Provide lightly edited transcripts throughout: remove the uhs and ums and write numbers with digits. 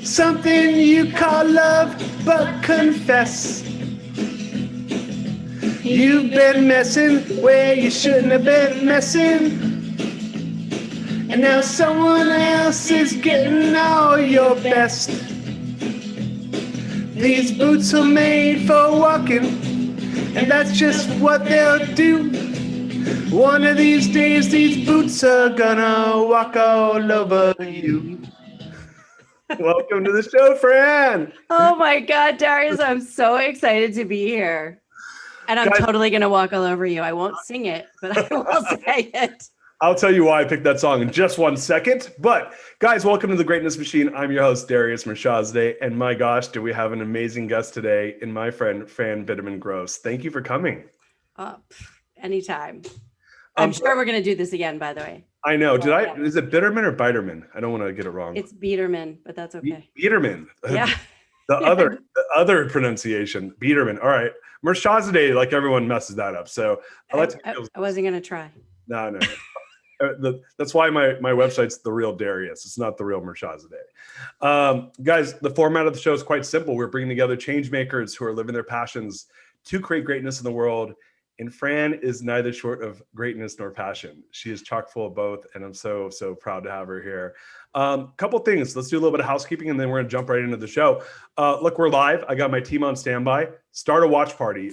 something you call love, but confess you've been messing where you shouldn't have been messing, and now someone else is getting all your best. These boots are made for walking, and that's just what they'll do. One of these days, these boots are gonna walk all over you. Welcome to the show, Fran. Oh my God, Darius, I'm so excited to be here. And I'm totally going to walk all over you. I won't sing it, but I will say it. I'll tell you why I picked that song in just 1 second. But guys, welcome to the Greatness Machine. I'm your host, Darius Mirshahzadeh. And my gosh, do we have an amazing guest today in my friend, Fran Biderman-Gross. Thank you for coming. Anytime. I'm sure we're going to do this again, by the way. I know. Is it Biderman or Biderman? I don't want to get it wrong. It's Biderman, but that's okay. Biderman. Yeah. The other pronunciation, Biderman. All right. Mirshahzadeh, like everyone messes that up. So I wasn't going to try. No. That's why my website's The Real Darius. It's not The Real Mirshahzadeh. Guys, the format of the show is quite simple. We're bringing together change makers who are living their passions to create greatness in the world. And Fran is neither short of greatness nor passion. She is chock full of both, and I'm so proud to have her here. Couple things. Let's do a little bit of housekeeping, and then we're going to jump right into the show. Look, we're live. I got my team on standby. Start a watch party.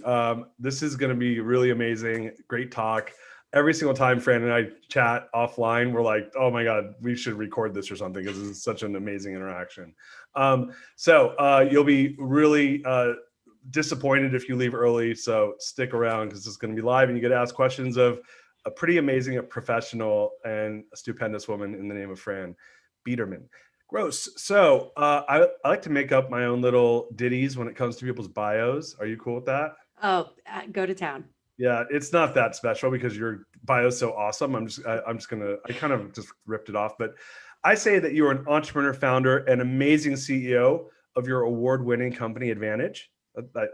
This is going to be really amazing. Great talk. Every single time Fran and I chat offline, we're like, oh my God, we should record this or something because this is such an amazing interaction. So you'll be really disappointed if you leave early, so stick around because it's going to be live and you get to ask questions of a pretty amazing professional and a stupendous woman in the name of Fran Biderman-Gross. So I like to make up my own little ditties when it comes to people's bios. Are you cool with that? Oh, go to town. Yeah, it's not that special because your bio is so awesome. I kind of just ripped it off, but I say that you're an entrepreneur, founder, and amazing CEO of your award-winning company Advantage.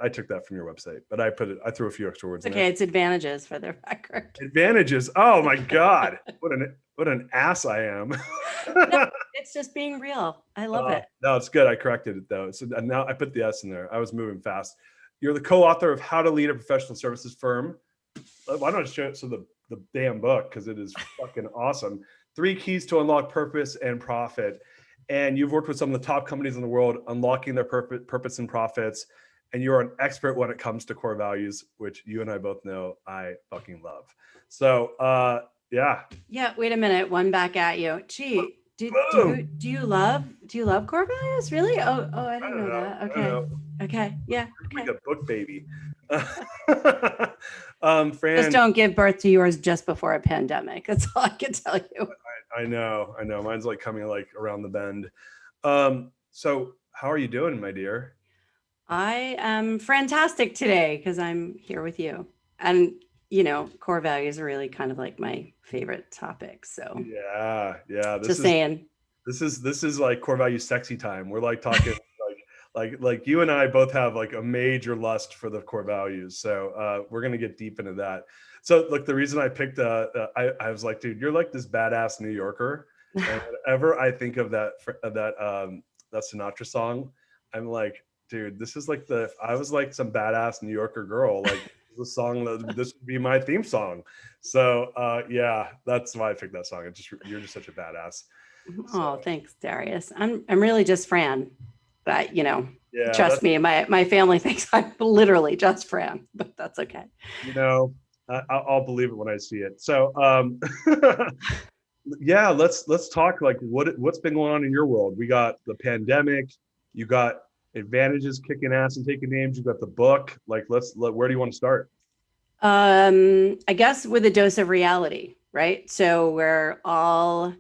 I took that from your website, but I threw a few extra words in there. Okay, it's Advantages for the record. Advantages. Oh my God. What an ass I am. No, it's just being real. I love it. No, it's good. I corrected it though. So now I put the S in there. I was moving fast. You're the co-author of How to Lead a Professional Services Firm. Why don't I show it the damn book? Because it is fucking awesome. 3 Keys to Unlock Purpose and Profit. And you've worked with some of the top companies in the world, unlocking their purpose and profits. And you're an expert when it comes to core values, which you and I both know I fucking love. So, yeah. Yeah. Wait a minute. One back at you. Gee, do you love core values? Really? Oh, I didn't know that. Okay. Okay. Yeah. Okay. Like a book baby. Fran, just don't give birth to yours just before a pandemic. That's all I can tell you. I know. Mine's like coming like around the bend. So how are you doing, my dear? I am fantastic today because I'm here with you. And, core values are really kind of like my favorite topic. So yeah. This is like core value sexy time. We're like talking like you and I both have like a major lust for the core values. So we're going to get deep into that. So look, the reason I picked, I was like, dude, you're like this badass New Yorker. And whenever I think of that Sinatra song, I'm like, dude, this is like I was like some badass New Yorker girl. Like the song this would be my theme song. So yeah, that's why I picked that song. You're just such a badass. Oh, thanks, Darius. I'm really just Fran, but trust me, my family thinks I'm literally just Fran, but that's okay. I'll believe it when I see it. So yeah, let's talk like what's been going on in your world. We got the pandemic, you got Advantages kicking ass and taking names. You got the book. Like, where do you want to start? I guess with a dose of reality, right? So we're all,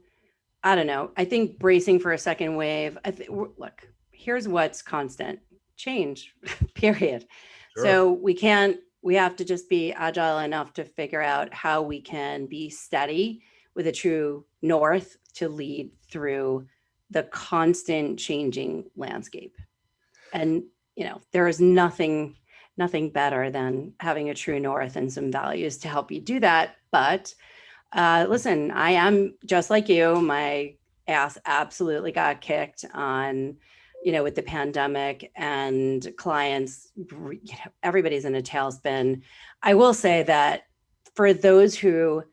I don't know, I think bracing for a second wave. Look, here's what's constant: change, period. Sure. So we have to just be agile enough to figure out how we can be steady with a true north to lead through the constant changing landscape. And, there is nothing better than having a true north and some values to help you do that. But listen, I am just like you. My ass absolutely got kicked on with the pandemic and clients, everybody's in a tailspin. I will say that for those who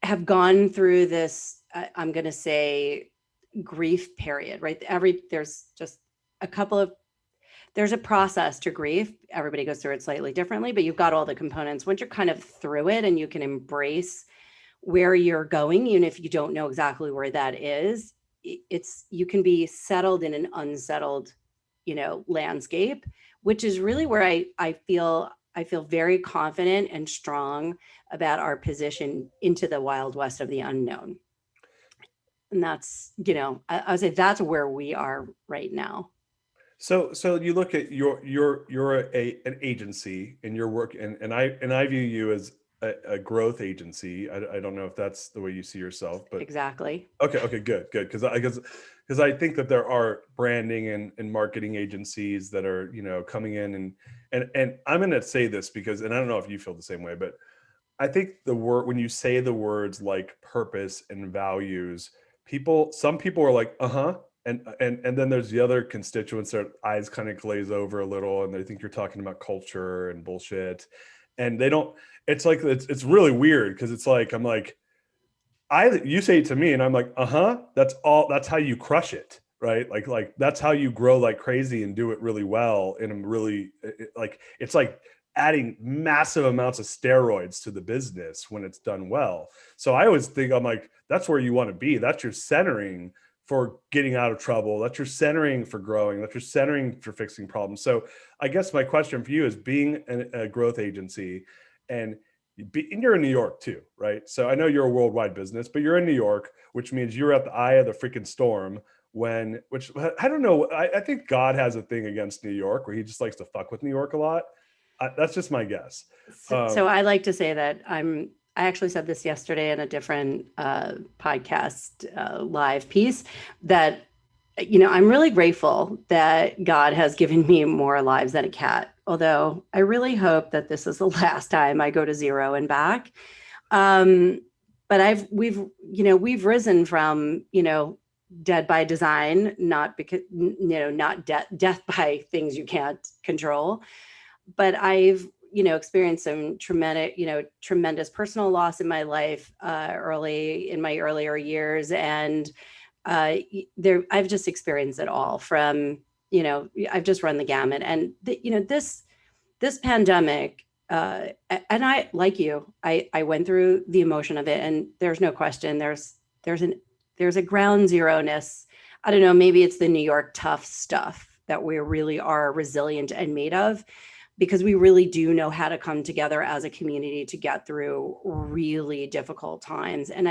have gone through this, I'm going to say grief period, right? There's just a couple of, there's a process to grief. Everybody goes through it slightly differently, but you've got all the components. Once you're kind of through it and you can embrace where you're going, even if you don't know exactly where that is, you can be settled in an unsettled, landscape, which is really where I feel very confident and strong about our position into the wild west of the unknown. And that's, I would say that's where we are right now. So you look at you're an agency and your work, and I view you as a growth agency. I don't know if that's the way you see yourself, but Exactly. Okay, good. Because I think that there are branding and marketing agencies that are, coming in and I'm going to say this because, and I don't know if you feel the same way, but I think when you say the words like purpose and values, some people are like, and then there's the other constituents that eyes kind of glaze over a little and they think you're talking about culture and bullshit. And they don't, it's like, it's really weird because it's like, I'm like, you say it to me and I'm like, that's how you crush it. Right. Like that's how you grow like crazy and do it really well. And I'm really it's like adding massive amounts of steroids to the business when it's done well. So I always think I'm like, that's where you want to be. That's your centering for getting out of trouble. That's your centering for growing. That's your centering for fixing problems. So I guess my question for you is, being a growth agency and you're in New York too, right? So I know you're a worldwide business, but you're in New York, which means you're at the eye of the freaking storm which I don't know. I think God has a thing against New York where he just likes to fuck with New York a lot. That's just my guess. So I like to say that I actually said this yesterday in a different podcast live piece that, I'm really grateful that God has given me more lives than a cat. Although I really hope that this is the last time I go to zero and back. But we've risen from, dead by design, not because, not death by things you can't control. But I've, experienced some tremendous personal loss in my life in my earlier years. And I've just experienced it all from, I've just run the gamut. And, this pandemic, and I, like you, I went through the emotion of it, and there's no question there's a ground zero-ness. I don't know, maybe it's the New York tough stuff that we really are resilient and made of, because we really do know how to come together as a community to get through really difficult times. And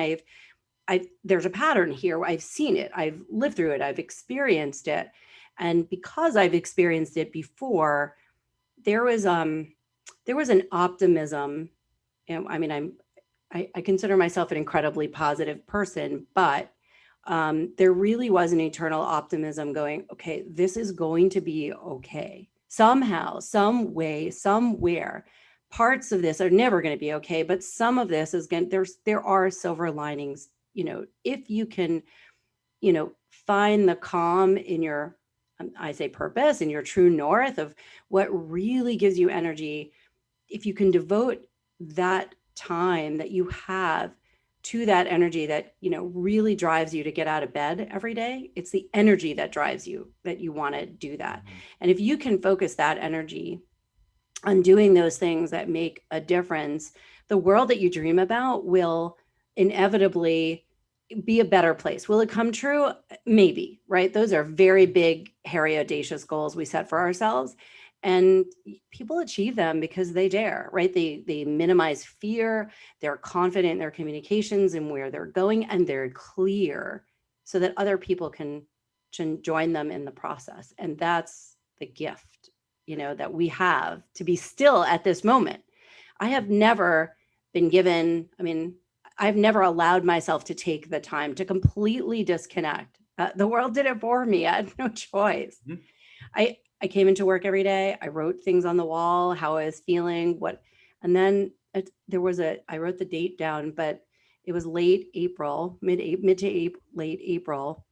there's a pattern here. I've seen it. I've lived through it. I've experienced it. And because I've experienced it before, there was an optimism. I mean, I consider myself an incredibly positive person, but there really was an eternal optimism going, okay, this is going to be okay. Somehow, some way, somewhere, parts of this are never going to be okay, but some of this is going, there are silver linings, if you can, find the calm in your, I say purpose, in your true north of what really gives you energy. If you can devote that time that you have to that energy that, really drives you to get out of bed every day, it's the energy that drives you, that you want to do that. Mm-hmm. And if you can focus that energy on doing those things that make a difference, the world that you dream about will inevitably be a better place. Will it come true? Maybe, right? Those are very big, hairy, audacious goals we set for ourselves. And people achieve them because they dare, right? They minimize fear. They're confident in their communications and where they're going, and they're clear so that other people can join them in the process. And that's the gift, that we have to be still at this moment. I have never been given, I've never allowed myself to take the time to completely disconnect. The world did it for me. I had no choice. Mm-hmm. I came into work every day. I wrote things on the wall, how I was feeling, and then I wrote the date down, but it was late April, mid to late April,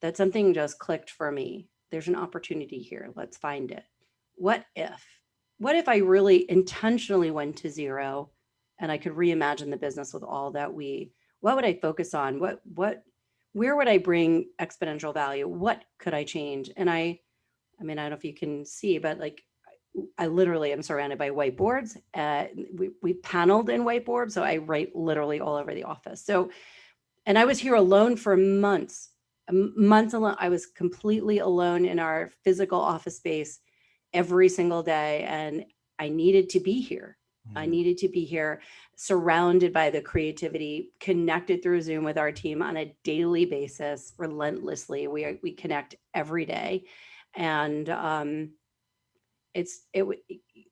that something just clicked for me. There's an opportunity here. Let's find it. What if I really intentionally went to zero and I could reimagine the business with all that what would I focus on? Where would I bring exponential value? What could I change? And I mean, I don't know if you can see, but like, I literally am surrounded by whiteboards. We paneled in whiteboards, so I write literally all over the office. So, and I was here alone for months, months alone. I was completely alone in our physical office space every single day, and I needed to be here. I needed to be here, surrounded by the creativity, connected through Zoom with our team on a daily basis, relentlessly. We connect every day, and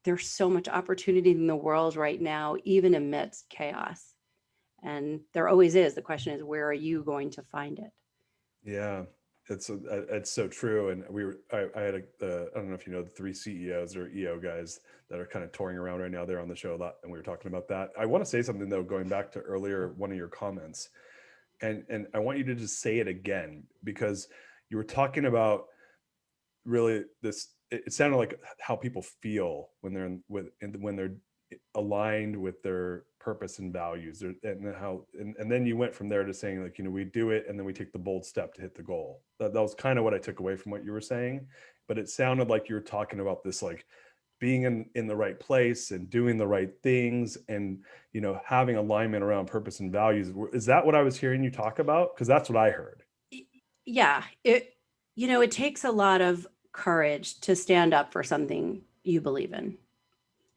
there's so much opportunity in the world right now, even amidst chaos. And there always is. The question is, where are you going to find it? Yeah, it's so true. And I had I don't know if you know the 3 CEOs or EO guys that are kind of touring around right now. They're on the show a lot, and we were talking about that. I want to say something though, going back to earlier, one of your comments, and I want you to just say it again, because you were talking about really this. It sounded like how people feel when they're when they're aligned with their purpose and values, and then you went from there to saying, like, we do it and then we take the bold step to hit the goal. That was kind of what I took away from what you were saying, but it sounded like you were talking about this, like being in the right place and doing the right things, and having alignment around purpose and values. Is that what I was hearing you talk about? Because that's what I heard. Yeah, it takes a lot of courage to stand up for something you believe in.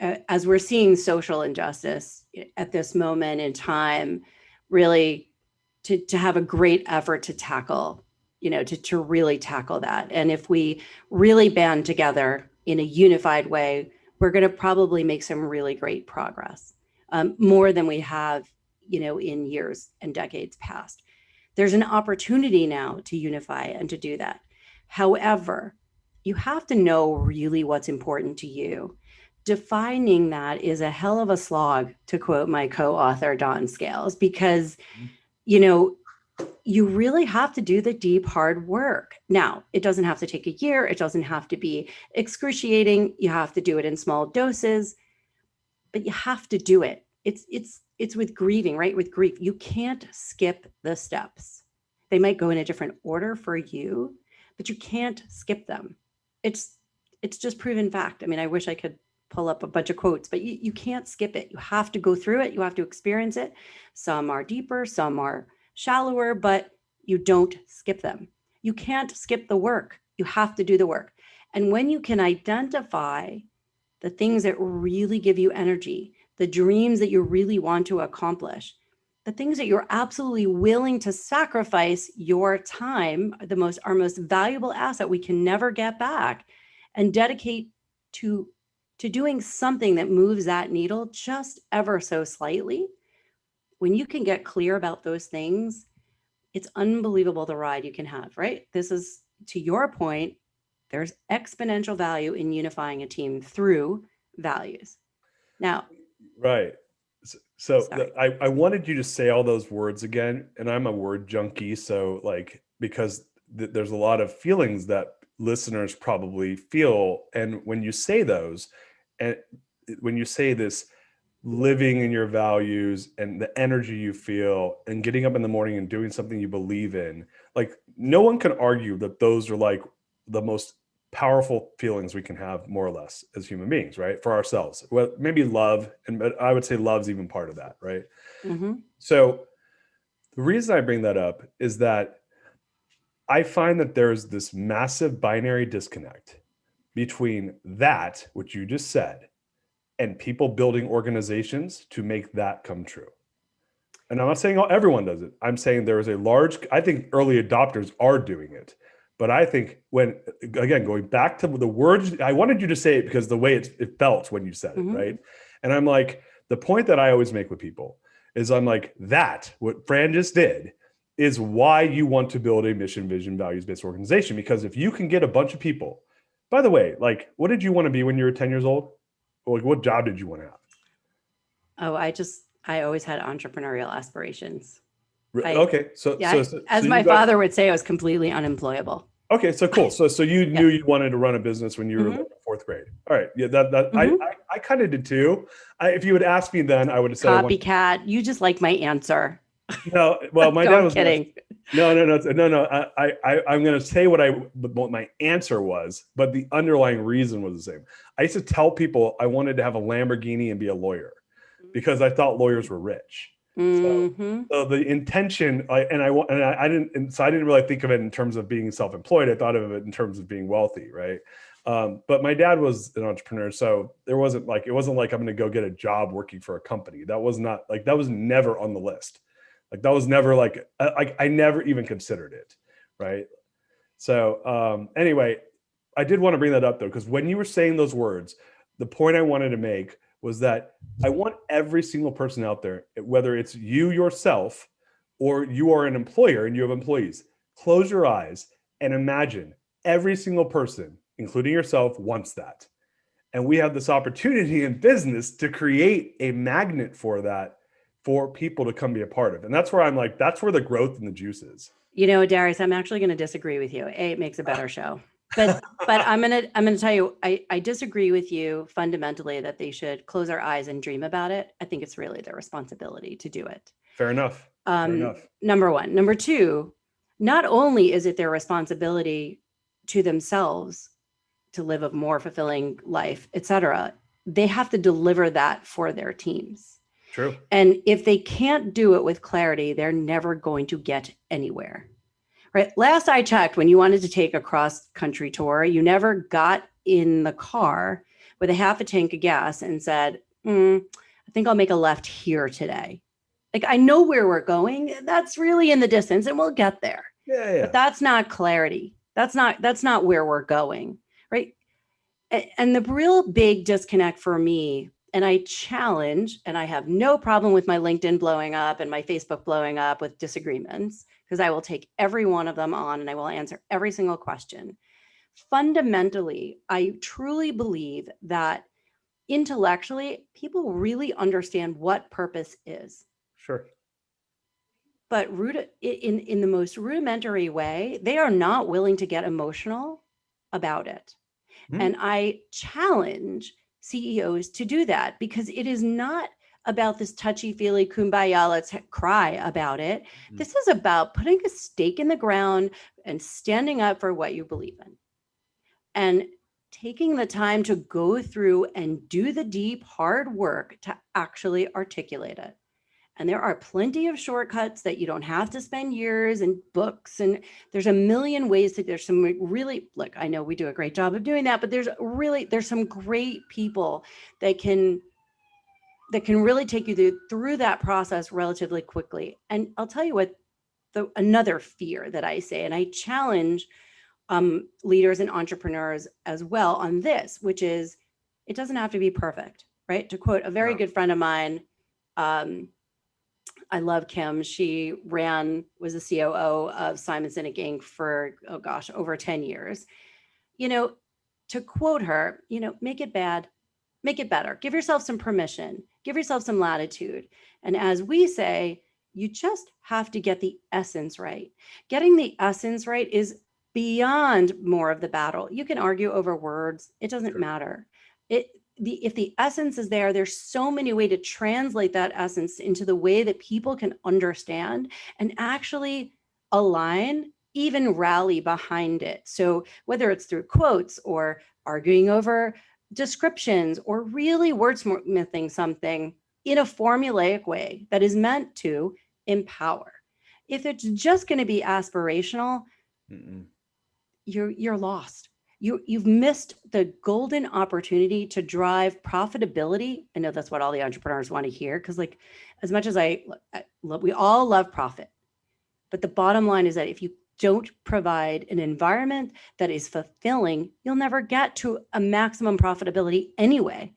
As we're seeing social injustice at this moment in time, really to have a great effort to tackle, to really tackle that. And if we really band together in a unified way, we're going to probably make some really great progress, more than we have, in years and decades past. There's an opportunity now to unify and to do that. However, you have to know really what's important to you. Defining that is a hell of a slog, to quote my co-author, Don Scales, because, you really have to do the deep, hard work. Now, it doesn't have to take a year. It doesn't have to be excruciating. You have to do it in small doses, but you have to do it. It's with grieving, right? With grief, you can't skip the steps. They might go in a different order for you, but you can't skip them. It's just proven fact. I mean, I wish I could pull up a bunch of quotes, but you can't skip it. You have to go through it. You have to experience it. Some are deeper, some are shallower, but you don't skip them. You can't skip the work. You have to do the work. And when you can identify the things that really give you energy, the dreams that you really want to accomplish, the things that you're absolutely willing to sacrifice your time, our most valuable asset we can never get back, and dedicate to doing something that moves that needle just ever so slightly. When you can get clear about those things, it's unbelievable the ride you can have, right? This is, to your point, there's exponential value in unifying a team through values. Now, right. So I wanted you to say all those words again, and I'm a word junkie. So because there's a lot of feelings that listeners probably feel. And when you say those, and when you say this, living in your values and the energy you feel and getting up in the morning and doing something you believe in, no one can argue that those are like the most powerful feelings we can have, more or less, as human beings, right? For ourselves. Well, maybe love, but I would say love's even part of that, right? mm-hmm. So the reason I bring that up is that I find that there's this massive binary disconnect between that, which you just said, and people building organizations to make that come true. And I'm not saying everyone does it. I'm saying there is I think early adopters are doing it. But I think again, going back to the words, I wanted you to say it because the way it felt when you said mm-hmm. it, right? And I'm like, the point that I always make with people is I'm like, what Fran just did is why you want to build a mission, vision, values-based organization. Because if you can get a bunch of people, by the way, what did you want to be when you were 10 years old? What job did you want to have? Oh, I always had entrepreneurial aspirations. Okay. As my father would say, I was completely unemployable. Okay, so cool. So you knew Yeah. you wanted to run a business when you were like in fourth grade. All right, yeah, Mhm. I kind of did too. If you would ask me then, I would have said Copycat. You just like my answer. no. Well, my dad I'm was kidding. no. I'm going to say what my answer was, but the underlying reason was the same. I used to tell people I wanted to have a Lamborghini and be a lawyer because I thought lawyers were rich. Mm-hmm. So the intention, I didn't really think of it in terms of being self-employed. I thought of it in terms of being wealthy, right? But my dad was an entrepreneur, so it wasn't like I'm going to go get a job working for a company. That was never on the list. Like that was never I never even considered it, right? So anyway, I did want to bring that up though, because when you were saying those words, the point I wanted to make was that I want every single person out there, whether it's you yourself or you are an employer and you have employees, close your eyes and imagine every single person, including yourself, wants that. And we have this opportunity in business to create a magnet for that, for people to come be a part of. And that's where I'm like, that's where the growth and the juice is. Darius, I'm actually going to disagree with you. It makes a better show. But I'm gonna tell you, I disagree with you fundamentally that they should close their eyes and dream about it. I think it's really their responsibility to do it. Fair enough. Fair enough. Number one. Number two, not only is it their responsibility to themselves to live a more fulfilling life, etc., they have to deliver that for their teams. True. And if they can't do it with clarity, they're never going to get anywhere. Right. Last I checked, when you wanted to take a cross-country tour, you never got in the car with a half a tank of gas and said, I think I'll make a left here today. Like, I know where we're going. That's really in the distance and we'll get there. Yeah. But that's not clarity. That's not where we're going. Right. And the real big disconnect for me, and I challenge, and I have no problem with my LinkedIn blowing up and my Facebook blowing up with disagreements, because I will take every one of them on and I will answer every single question. Fundamentally, I truly believe that intellectually, people really understand what purpose is. Sure. But in the most rudimentary way, they are not willing to get emotional about it. And I challenge CEOs to do that, because it is not about this touchy-feely kumbaya, let's cry about it. This is about putting a stake in the ground and standing up for what you believe in. And taking the time to go through and do the deep, hard work to actually articulate it. And there are plenty of shortcuts that you don't have to spend years and books. And there's a million ways that there's some really, look, I know we do a great job of doing that, but there's some great people that can really take you through that process relatively quickly. And I'll tell you what, another fear that I say, and I challenge leaders and entrepreneurs as well on this, which is, it doesn't have to be perfect, right? To quote a very good friend of mine, I love Kim. She was the COO of Simon Sinek Inc. for, over 10 years. To quote her, make it bad, make it better. Give yourself some permission, give yourself some latitude. And as we say, you just have to get the essence right. Getting the essence right is beyond more of the battle. You can argue over words. It doesn't matter. If the essence is there, there's so many ways to translate that essence into the way that people can understand and actually align, even rally behind it. So whether it's through quotes or arguing over descriptions or really wordsmithing something in a formulaic way that is meant to empower. If it's just going to be aspirational, you're lost. You've missed the golden opportunity to drive profitability. I know that's what all the entrepreneurs want to hear, because as much as we all love profit, but the bottom line is that if you don't provide an environment that is fulfilling, you'll never get to a maximum profitability anyway.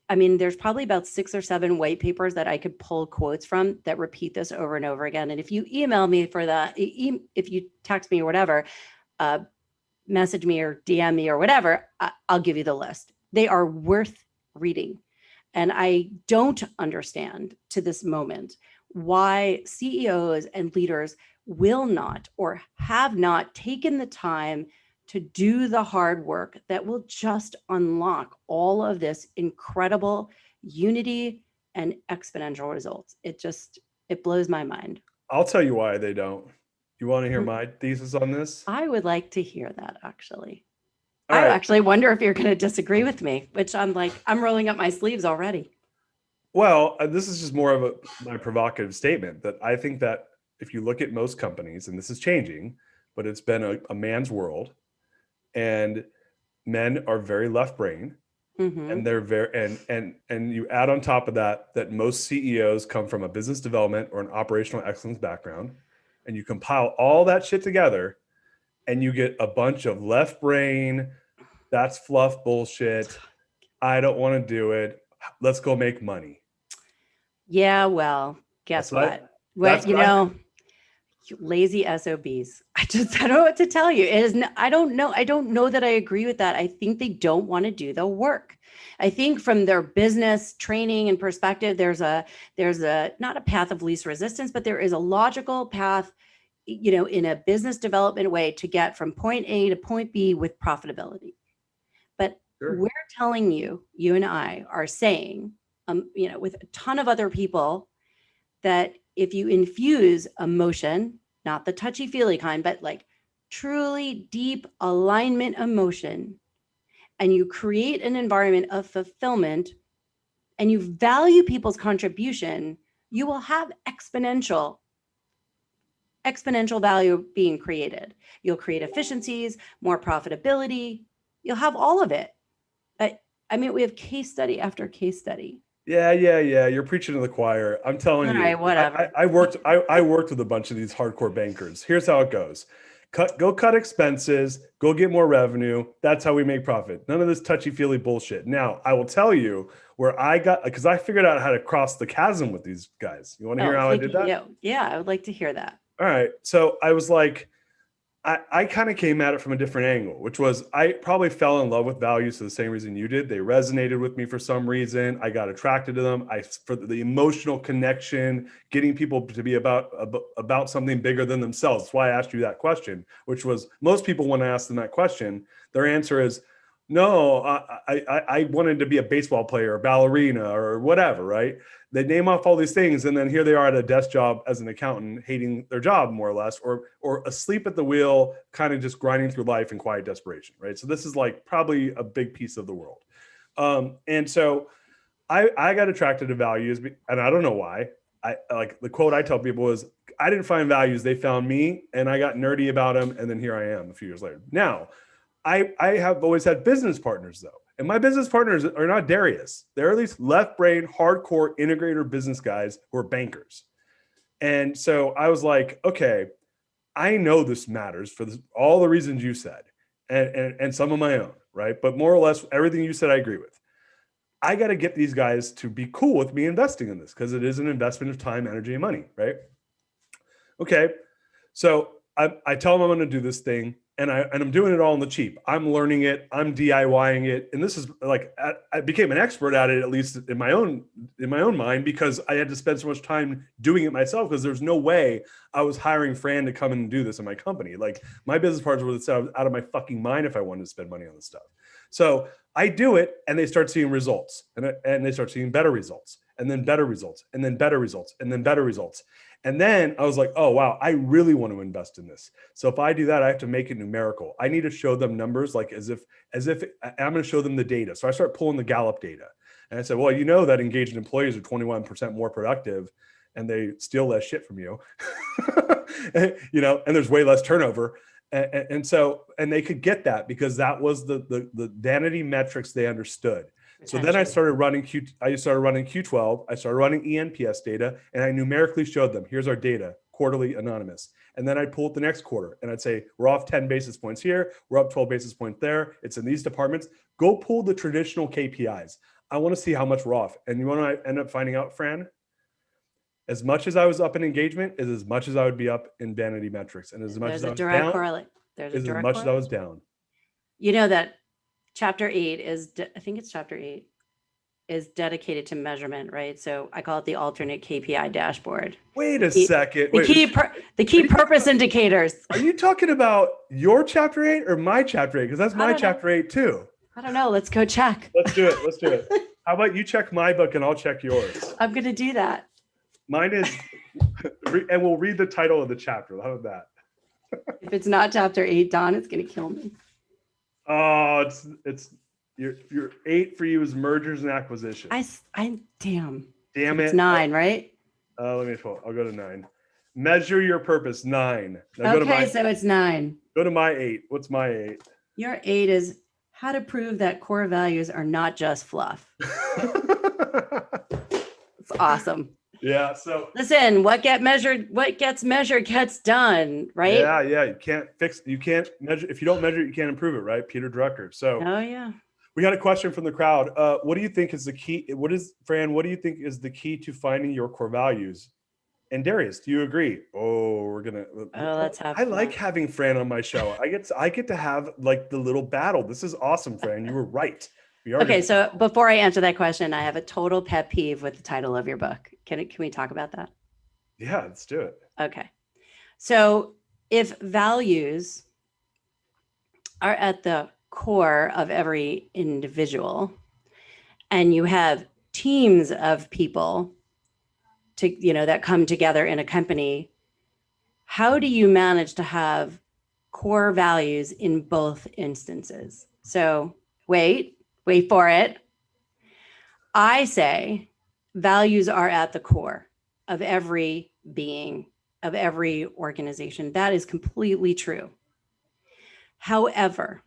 I mean, there's probably about 6 or 7 white papers that I could pull quotes from that repeat this over and over again. And if you email me for that, if you text me or whatever, message me or DM me or whatever, I'll give you the list. They are worth reading. And I don't understand to this moment why CEOs and leaders will not or have not taken the time to do the hard work that will just unlock all of this incredible unity and exponential results. It blows my mind. I'll tell you why they don't. You want to hear Mm, my thesis on this? I would like to hear that actually. All I right. actually wonder if you're going to disagree with me, which I'm rolling up my sleeves already. Well, this is just more of my provocative statement that I think that if you look at most companies, and this is changing, but it's been a man's world, and men are very left brain, and they're very and you add on top of that that most CEOs come from a business development or an operational excellence background, and you compile all that shit together, and you get a bunch of left brain. That's fluff bullshit. I don't want to do it. Let's go make money. Yeah, well, guess That's what what? that's You what I know, lazy SOBs. I don't know what to tell you. It is I don't know. I don't know that I agree with that. I think they don't want to do the work. I think from their business training and perspective, there's a not a path of least resistance, but there is a logical path, in a business development way to get from point A to point B with profitability. But Sure. we're telling you and I are saying, with a ton of other people, that if you infuse emotion, not the touchy feely kind, but like truly deep alignment emotion, and you create an environment of fulfillment and you value people's contribution, you will have exponential value being created. You'll create efficiencies, more profitability. You'll have all of it. I mean, we have case study after case study. Yeah. You're preaching to the choir. I'm telling All you, right, whatever. I worked with a bunch of these hardcore bankers. Here's how it goes. Go cut expenses, go get more revenue. That's how we make profit. None of this touchy-feely bullshit. Now, I will tell you where I got, because I figured out how to cross the chasm with these guys. You want to hear how I did that? Yeah, I would like to hear that. All right. So I was like, I kind of came at it from a different angle, which was I probably fell in love with values for the same reason you did. They resonated with me for some reason. I got attracted to them. For the emotional connection, getting people to be about something bigger than themselves. That's why I asked you that question, which was most people, when I ask them that question, their answer is, no, I wanted to be a baseball player, or ballerina, or whatever, right? They name off all these things, and then here they are at a desk job as an accountant, hating their job more or less, or asleep at the wheel, kind of just grinding through life in quiet desperation, right? So this is like probably a big piece of the world. And so I got attracted to values, and I don't know why. I like the quote I tell people is, I didn't find values, they found me, and I got nerdy about them, and then here I am a few years later. Now, I have always had business partners though. And my business partners are not Darius. They're at least left brain, hardcore integrator business guys who are bankers. And so I was like, okay, I know this matters for all the reasons you said, and some of my own, right? But more or less everything you said, I agree with. I got to get these guys to be cool with me investing in this because it is an investment of time, energy, and money, right? Okay. So I tell them I'm going to do this thing. And I'm doing it all on the cheap. I'm learning it. I'm DIYing it. And this is like, I became an expert at it, at least in my own mind, because I had to spend so much time doing it myself, because there's no way I was hiring Fran to come and do this in my company. Like my business partners would have said I was out of my fucking mind if I wanted to spend money on this stuff. So I do it, and they start seeing results, and they start seeing better results, and then better results, and then better results, and then better results. And then I was like, oh, wow, I really want to invest in this. So if I do that, I have to make it numerical. I need to show them numbers, like as if I'm going to show them the data. So I start pulling the Gallup data. And I said, well, you know that engaged employees are 21% more productive, and they steal less shit from you, and there's way less turnover. And they could get that because that was the vanity metrics they understood. So then I started running Q12, I started running ENPS data, and I numerically showed them, here's our data, quarterly anonymous. And then I'd pull it the next quarter, and I'd say, we're off 10 basis points here, we're up 12 basis points there, it's in these departments. Go pull the traditional KPIs. I want to see how much we're off. And you want to end up finding out, Fran? As much as I was up in engagement is as much as I would be up in vanity metrics. And as much as I was down, is as much as I was down. You know that Chapter 8 is, I think it's Chapter 8, is dedicated to measurement, right? So I call it the alternate KPI dashboard. Wait a second. The key purpose indicators. Are you talking about your chapter 8 or my chapter 8? Because that's my chapter 8 too. I don't know. Let's go check. Let's do it. How about you check my book and I'll check yours? I'm going to do that. Mine is, and we'll read the title of the chapter. How about that? If it's not chapter 8, Don, it's going to kill me. Oh, it's your 8 for you is mergers and acquisitions. Damn it. It's 9, right? Let me pull. I'll go to 9. Measure your purpose, 9. Now okay, so it's 9. Go to my 8. What's my 8? Your 8 is how to prove that core values are not just fluff. It's awesome. Yeah. So listen, what gets measured gets done, right? Yeah. You can't measure. If you don't measure it, you can't improve it, right? Peter Drucker. So we got a question from the crowd. What do you think is the key? Fran, what do you think is the key to finding your core values? And Darius, do you agree? Let's have fun. I like having Fran on my show. I get to have like the little battle. This is awesome, Fran. You were right. Okay, so before I answer that question, I have a total pet peeve with the title of your book. Can we talk about that? Yeah, let's do it. Okay. So if values are at the core of every individual and you have teams of people that come together in a company, how do you manage to have core values in both instances? So wait for it. I say values are at the core of every being, of every organization. That is completely true. However,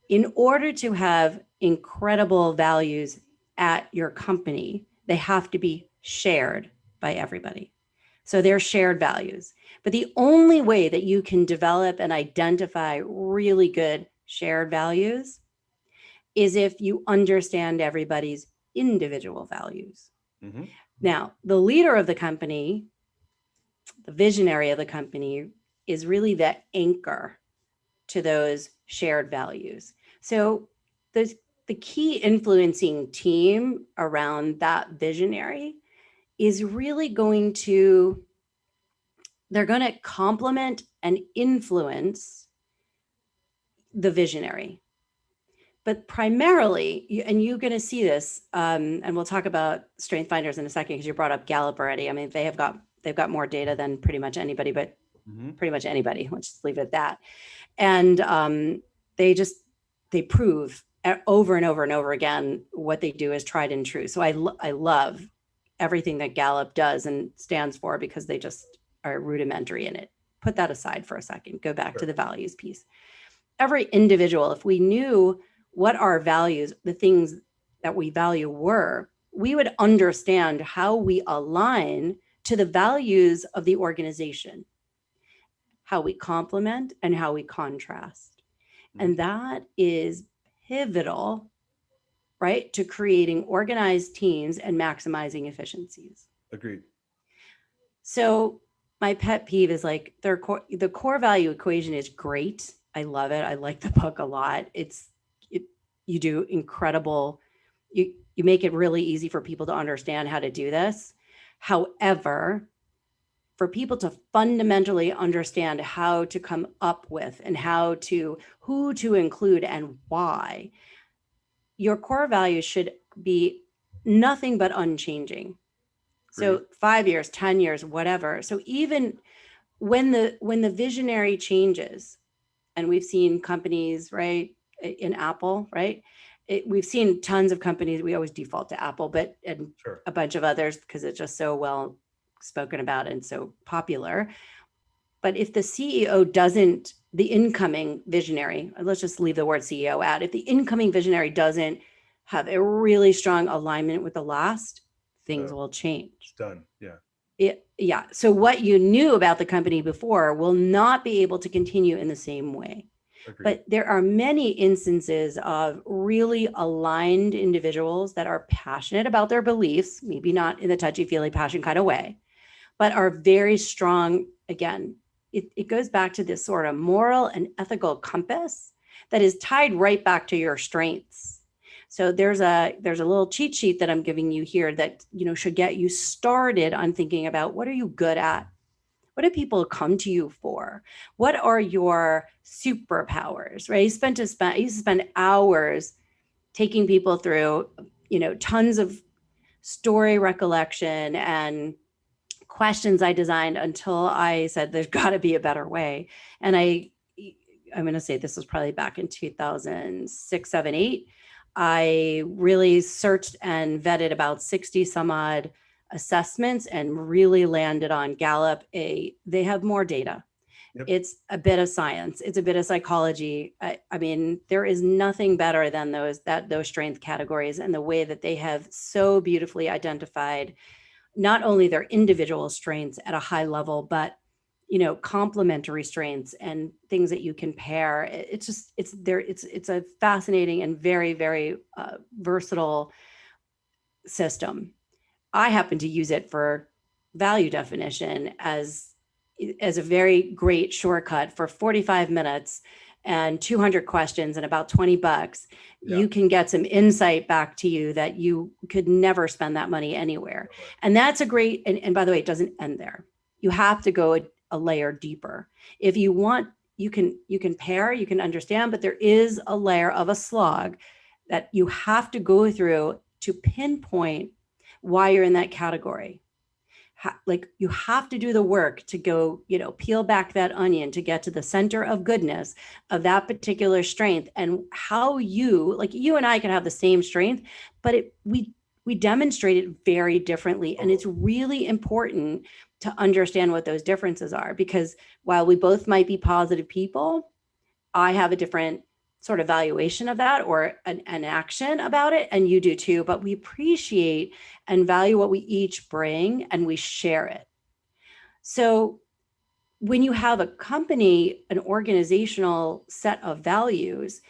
in order to have incredible values at your company, they have to be shared by everybody. So they're shared values. But the only way that you can develop and identify really good shared values is if you understand everybody's individual values. Mm-hmm. Now, the leader of the company, the visionary of the company, is really the anchor to those shared values. So the key influencing team around that visionary is really they're going to complement and influence the visionary. But primarily, and you're going to see this, and we'll talk about Strength Finders in a second because you brought up Gallup already. I mean, they've got more data than pretty much anybody, but pretty much anybody. Let's just leave it at that. And they prove over and over and over again what they do is tried and true. So I love everything that Gallup does and stands for because they just are rudimentary in it. Put that aside for a second. Go back to the values piece. Every individual, if we knew what our values, the things that we value were, we would understand how we align to the values of the organization, how we complement and how we contrast. And that is pivotal, right, to creating organized teams and maximizing efficiencies. Agreed. So my pet peeve is like the core value equation is great. I love it. I like the book a lot. You do incredible. You make it really easy for people to understand how to do this. However, for people to fundamentally understand how to come up with and who to include and why, your core values should be nothing but unchanging. So 5 years, 10 years, whatever. So even when the visionary changes, and we've seen companies, right, in Apple, right? We've seen tons of companies. We always default to Apple, but a bunch of others because it's just so well spoken about and so popular. But if the CEO doesn't, the incoming visionary, let's just leave the word CEO out. If the incoming visionary doesn't have a really strong alignment with the last, things will change. It's done. Yeah. So what you knew about the company before will not be able to continue in the same way. Agreed. But there are many instances of really aligned individuals that are passionate about their beliefs, maybe not in the touchy-feely passion kind of way, but are very strong. Again, it goes back to this sort of moral and ethical compass that is tied right back to your strengths. So there's a little cheat sheet that I'm giving you here that, should get you started on thinking about, what are you good at? What do people come to you for? What are your superpowers, right? I used to spend hours taking people through, tons of story recollection and questions I designed until I said, there's got to be a better way. And I'm going to say this was probably back in 2006, 7, 8. I really searched and vetted about 60 some odd assessments and really landed on Gallup. They have more data. Yep. It's a bit of science. It's a bit of psychology. I mean, there is nothing better than those strength categories, and the way that they have so beautifully identified not only their individual strengths at a high level, but complementary strengths and things that you can pair. It's a fascinating and very, very versatile system. I happen to use it for value definition as a very great shortcut for 45 minutes and 200 questions and about $20. Yeah. You can get some insight back to you that you could never spend that money anywhere. And that's a great, and by the way, it doesn't end there. You have to go a layer deeper. If you want, you can pair, you can understand, but there is a layer of a slog that you have to go through to pinpoint why you're in that category. Like, you have to do the work to go, peel back that onion to get to the center of goodness of that particular strength, and how you and I can have the same strength, but we demonstrate it very differently. And it's really important to understand what those differences are, because while we both might be positive people, I have a different sort of valuation of that, or an action about it, and you do too, but we appreciate and value what we each bring, and we share it. So when you have a company, an organizational set of values,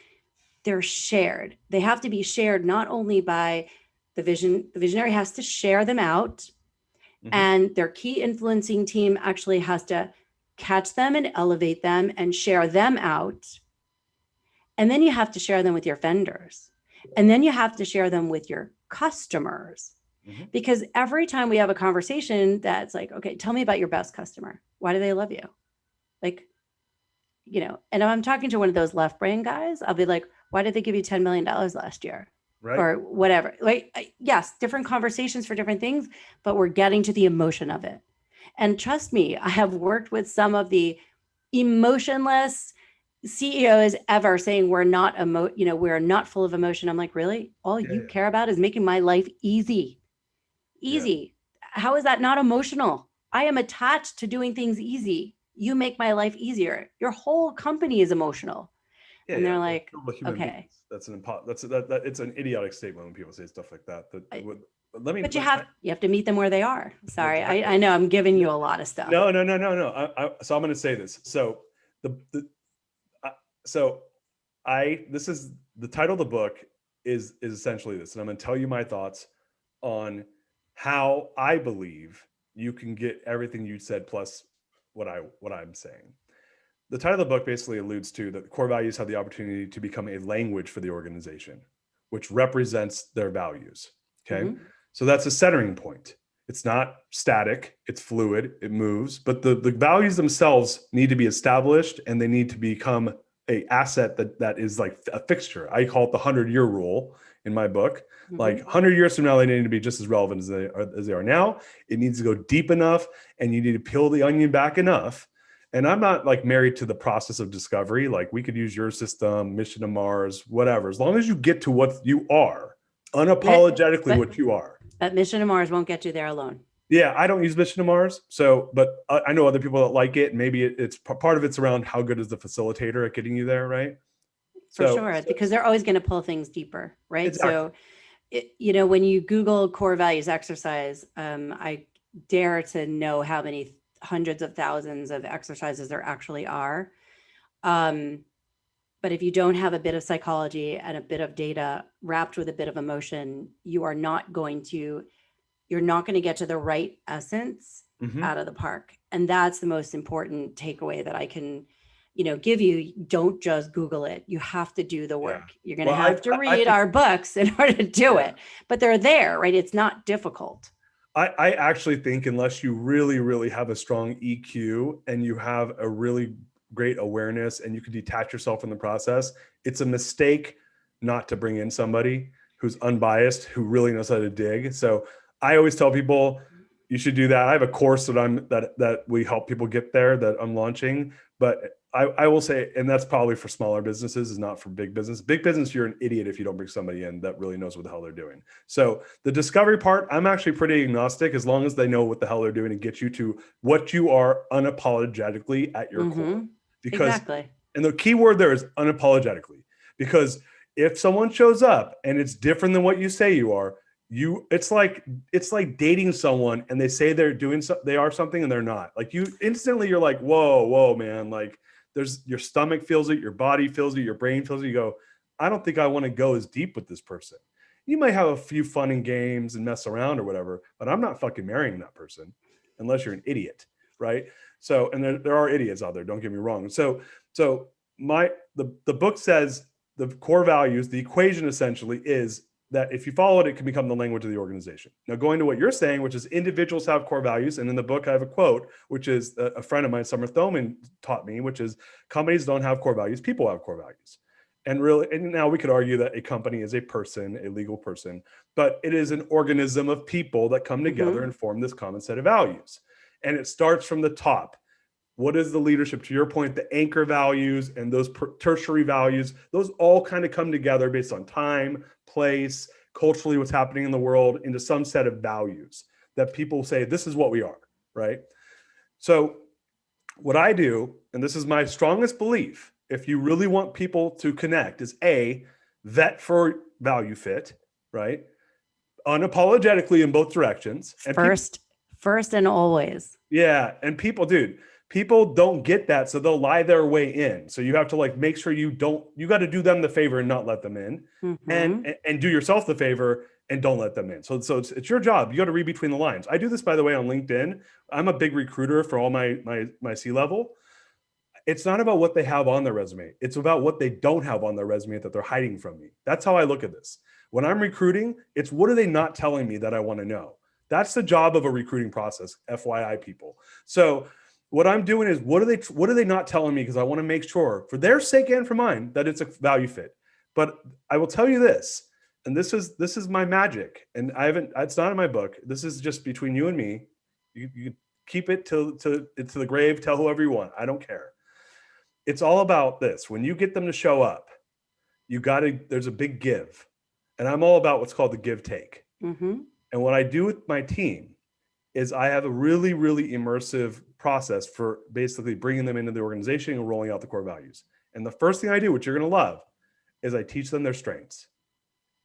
they're shared. They have to be shared not only by the visionary has to share them out, and their key influencing team actually has to catch them and elevate them and share them out. And then you have to share them with your vendors. And then you have to share them with your customers. Because every time we have a conversation that's like, okay, tell me about your best customer. Why do they love you? Like, and if I'm talking to one of those left brain guys, I'll be like, why did they give you $10 million last year? Right. Or whatever. Like, yes, different conversations for different things, but we're getting to the emotion of it. And trust me, I have worked with some of the emotionless CEOs ever saying we're not we're not full of emotion. I'm like, really? All you care about is making my life easy. Easy. Yeah. How is that not emotional? I am attached to doing things easy. You make my life easier. Your whole company is emotional. Yeah, and they're like, okay. Beings. It's an idiotic statement when people say stuff like that. But you have to meet them where they are. Sorry, exactly. I know I'm giving you a lot of stuff. No. So I'm going to say this. So this is the title of the book is essentially this, and I'm going to tell you my thoughts on how I believe you can get everything you said plus what I'm saying. The title of the book basically alludes to that the core values have the opportunity to become a language for the organization, which represents their values. Okay. So that's a centering point. It's not static, it's fluid, it moves, but the values themselves need to be established, and they need to become a asset that is like a fixture. I call it the 100-year rule in my book. Like 100 years from now, they need to be just as relevant as they are now. It needs to go deep enough, and you need to peel the onion back enough. And I'm not like married to the process of discovery. Like, we could use your system, Mission to Mars, whatever, as long as you get to what you are, unapologetically what you are. But Mission to Mars won't get you there alone. Yeah, I don't use Mission to Mars, but I know other people that like it. Maybe it's part of it's around how good is the facilitator at getting you there, right? For sure, because they're always going to pull things deeper, right? Exactly. So, when you Google core values exercise, I dare to know how many hundreds of thousands of exercises there actually are. But if you don't have a bit of psychology and a bit of data wrapped with a bit of emotion, you're not going to get to the right essence out of the park. And that's the most important takeaway that I can, give you, don't just Google it. You have to do the work. You're going to Well, have to I read think, our books in order to do it, but they're there, right? It's not difficult. I actually think unless you really, really have a strong EQ and you have a really great awareness and you can detach yourself from the process, it's a mistake not to bring in somebody who's unbiased, who really knows how to dig. So I always tell people you should do that. I have a course that we help people get there that I'm launching, but I will say, and that's probably for smaller businesses, is not for big business. Big business, you're an idiot if you don't bring somebody in that really knows what the hell they're doing. So the discovery part, I'm actually pretty agnostic as long as they know what the hell they're doing and get you to what you are unapologetically at your core. Because, exactly. and the key word there is unapologetically, because if someone shows up and it's different than what you say you are, it's like dating someone and they say they are something and they're not. Like you're like, whoa, man. Like your stomach feels it, your body feels it, your brain feels it. You go, I don't think I want to go as deep with this person. You might have a few fun and games and mess around or whatever, but I'm not fucking marrying that person unless you're an idiot, right? So, and there are idiots out there, don't get me wrong. So the book says the core values, the equation essentially is that if you follow it, it can become the language of the organization. Now, going to what you're saying, which is individuals have core values. And in the book, I have a quote, which is a friend of mine, Summer Thoman, taught me, which is companies don't have core values, people have core values. And now we could argue that a company is a person, a legal person, but it is an organism of people that come together and form this common set of values. And it starts from the top. What is the leadership? To your point, the anchor values and those tertiary values, those all kind of come together based on time, place, culturally, what's happening in the world, into some set of values that people say, this is what we are, right? So what I do, and this is my strongest belief, if you really want people to connect, is vet for value fit, right? Unapologetically in both directions. And First and always. Yeah. And people don't get that. So they'll lie their way in. So you have to make sure you got to do them the favor and not let them in, and do yourself the favor and don't let them in. So it's your job. You got to read between the lines. I do this, by the way, on LinkedIn. I'm a big recruiter for all my C-level. It's not about what they have on their resume. It's about what they don't have on their resume that they're hiding from me. That's how I look at this. When I'm recruiting, it's what are they not telling me that I want to know? That's the job of a recruiting process, FYI, people. So what I'm doing is what are they not telling me? Because I want to make sure, for their sake and for mine, that it's a value fit. But I will tell you this, and this is my magic, and it's not in my book. This is just between you and me. You keep it to the grave, tell whoever you want. I don't care. It's all about this. When you get them to show up, there's a big give. And I'm all about what's called the give take. And what I do with my team is I have a really, really immersive process for basically bringing them into the organization and rolling out the core values. And the first thing I do, which you're going to love, is I teach them their strengths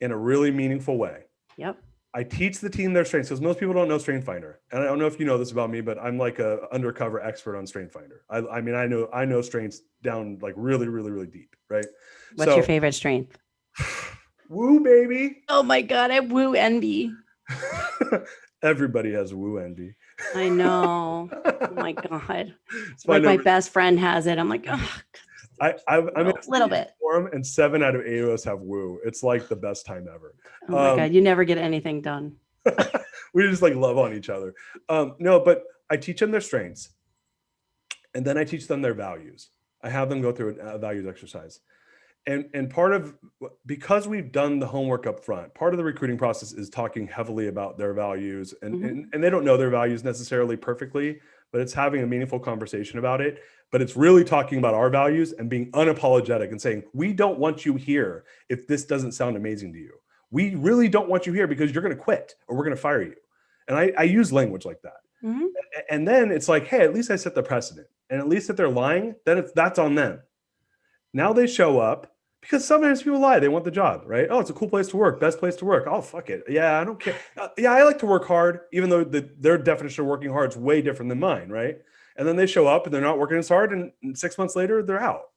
in a really meaningful way. Yep. I teach the team their strengths because most people don't know Strength Finder. And I don't know if you know this about me, but I'm like a undercover expert on Strength Finder. I mean, I know strengths down like really, really, really deep, right? What's your favorite strength? Woo, baby. Oh my God, I woo envy. Everybody has woo envy. I know. Oh my God. It's like my best friend has it. I'm like, oh, I'm a little bit. Forum, and 7 out of 8 of us have woo. It's like the best time ever. Oh my God, you never get anything done. We just love on each other. No, but I teach them their strengths, and then I teach them their values. I have them go through a values exercise. And part of, because we've done the homework up front, part of the recruiting process is talking heavily about their values, and they don't know their values necessarily perfectly, but it's having a meaningful conversation about it. But it's really talking about our values and being unapologetic and saying, we don't want you here if this doesn't sound amazing to you. We really don't want you here because you're going to quit or we're going to fire you. And I use language like that. And then it's like, hey, at least I set the precedent. And at least if they're lying, then that's on them. Now they show up, because sometimes people lie. They want the job, right? Oh, it's a cool place to work. Best place to work. Oh, fuck it. Yeah, I don't care. Yeah, I like to work hard, even though their definition of working hard is way different than mine, right? And then they show up and they're not working as hard, and 6 months later, they're out,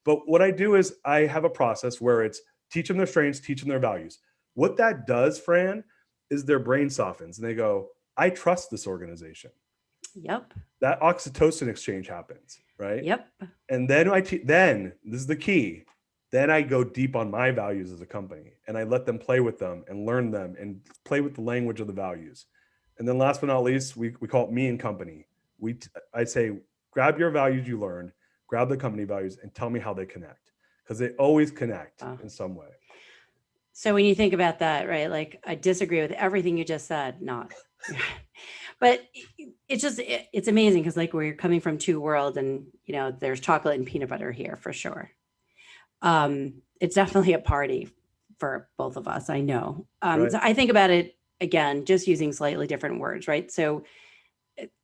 But what I do is I have a process where it's teach them their strengths, teach them their values. What that does, Fran, is their brain softens and they go, I trust this organization. Yep. that oxytocin exchange happens, right? Yep. And then then this is the key. Then I go deep on my values as a company, and I let them play with them and learn them and play with the language of the values. And then last but not least, we call it me and company. I say, grab your values you learned, grab the company values, and tell me how they connect, because they always connect in some way. So when you think about that, right, like I disagree with everything you just said, not, but it's amazing because like we're coming from two worlds, and you know, there's chocolate and peanut butter here for sure. It's definitely a party for both of us, I know. Right. So I think about it again, just using slightly different words, right? So,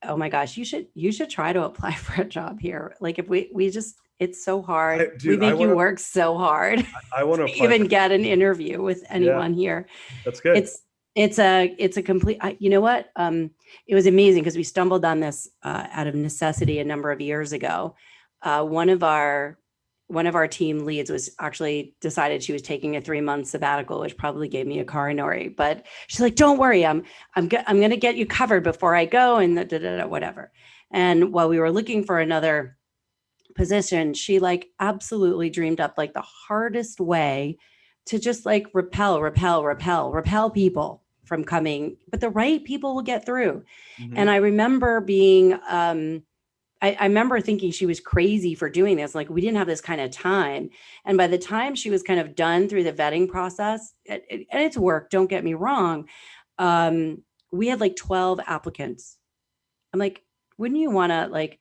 oh my gosh, you should try to apply for a job here. Like if we just, it's so hard. We make you work so hard I want to even get an interview with anyone here. That's good. It's a complete, you know what? It was amazing because we stumbled on this out of necessity a number of years ago. One of our team leads was actually decided she was taking a 3-month sabbatical, which probably gave me a coronary, but she's like, don't worry, I'm going to get you covered before I go, and whatever. And while we were looking for another position, she like absolutely dreamed up like the hardest way to just like repel people from coming, but the right people will get through. Mm-hmm. And I remember being, I remember thinking she was crazy for doing this. Like we didn't have this kind of time. And by the time she was kind of done through the vetting process, and it's work, don't get me wrong. We had like 12 applicants. I'm like, wouldn't you want to like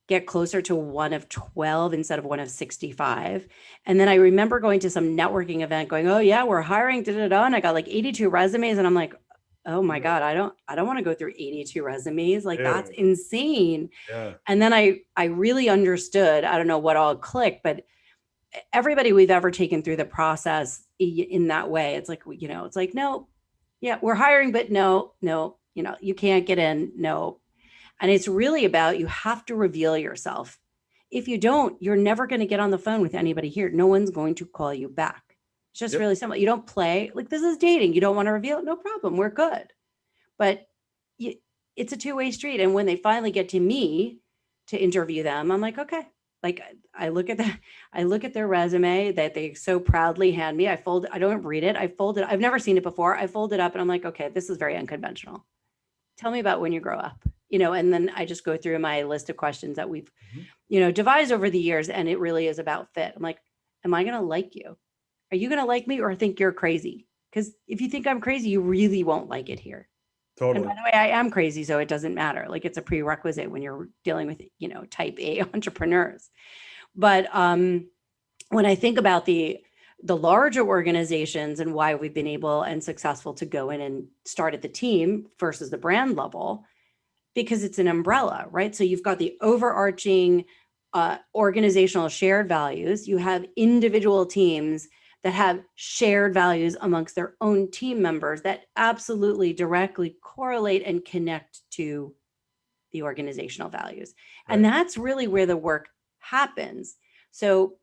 get closer to one of 12 instead of one of 65? And then I remember going to some networking event going, oh yeah, we're hiring, and I got like 82 resumes. And I'm like, oh my God, I don't want to go through 82 resumes. Like that's insane. Yeah. And then I really understood, I don't know what all clicked, but everybody we've ever taken through the process in that way, it's like, you know, it's like, no, yeah, we're hiring, but no, you know, you can't get in. No. And it's really about, you have to reveal yourself. If you don't, you're never going to get on the phone with anybody here. No one's going to call you back. It's just really simple. You don't play like this is dating. You don't want to reveal it. No problem. We're good. But it's a two-way street. And when they finally get to me to interview them, I'm like, okay. Like I look at their resume that they so proudly hand me. I don't read it. I fold it. I've never seen it before. I fold it up and I'm like, okay, this is very unconventional. Tell me about when you grow up, you know, and then I just go through my list of questions that we've, you know, devised over the years. And it really is about fit. I'm like, am I going to like you? Are you going to like me or think you're crazy? Because if you think I'm crazy, you really won't like it here. Totally. And by the way, I am crazy, so it doesn't matter. Like it's a prerequisite when you're dealing with, you know, type A entrepreneurs. But when I think about the larger organizations and why we've been able and successful to go in and start at the team versus the brand level, because it's an umbrella, right? So you've got the overarching organizational shared values. You have individual teams that have shared values amongst their own team members that absolutely directly correlate and connect to the organizational values. Right. And that's really where the work happens. So,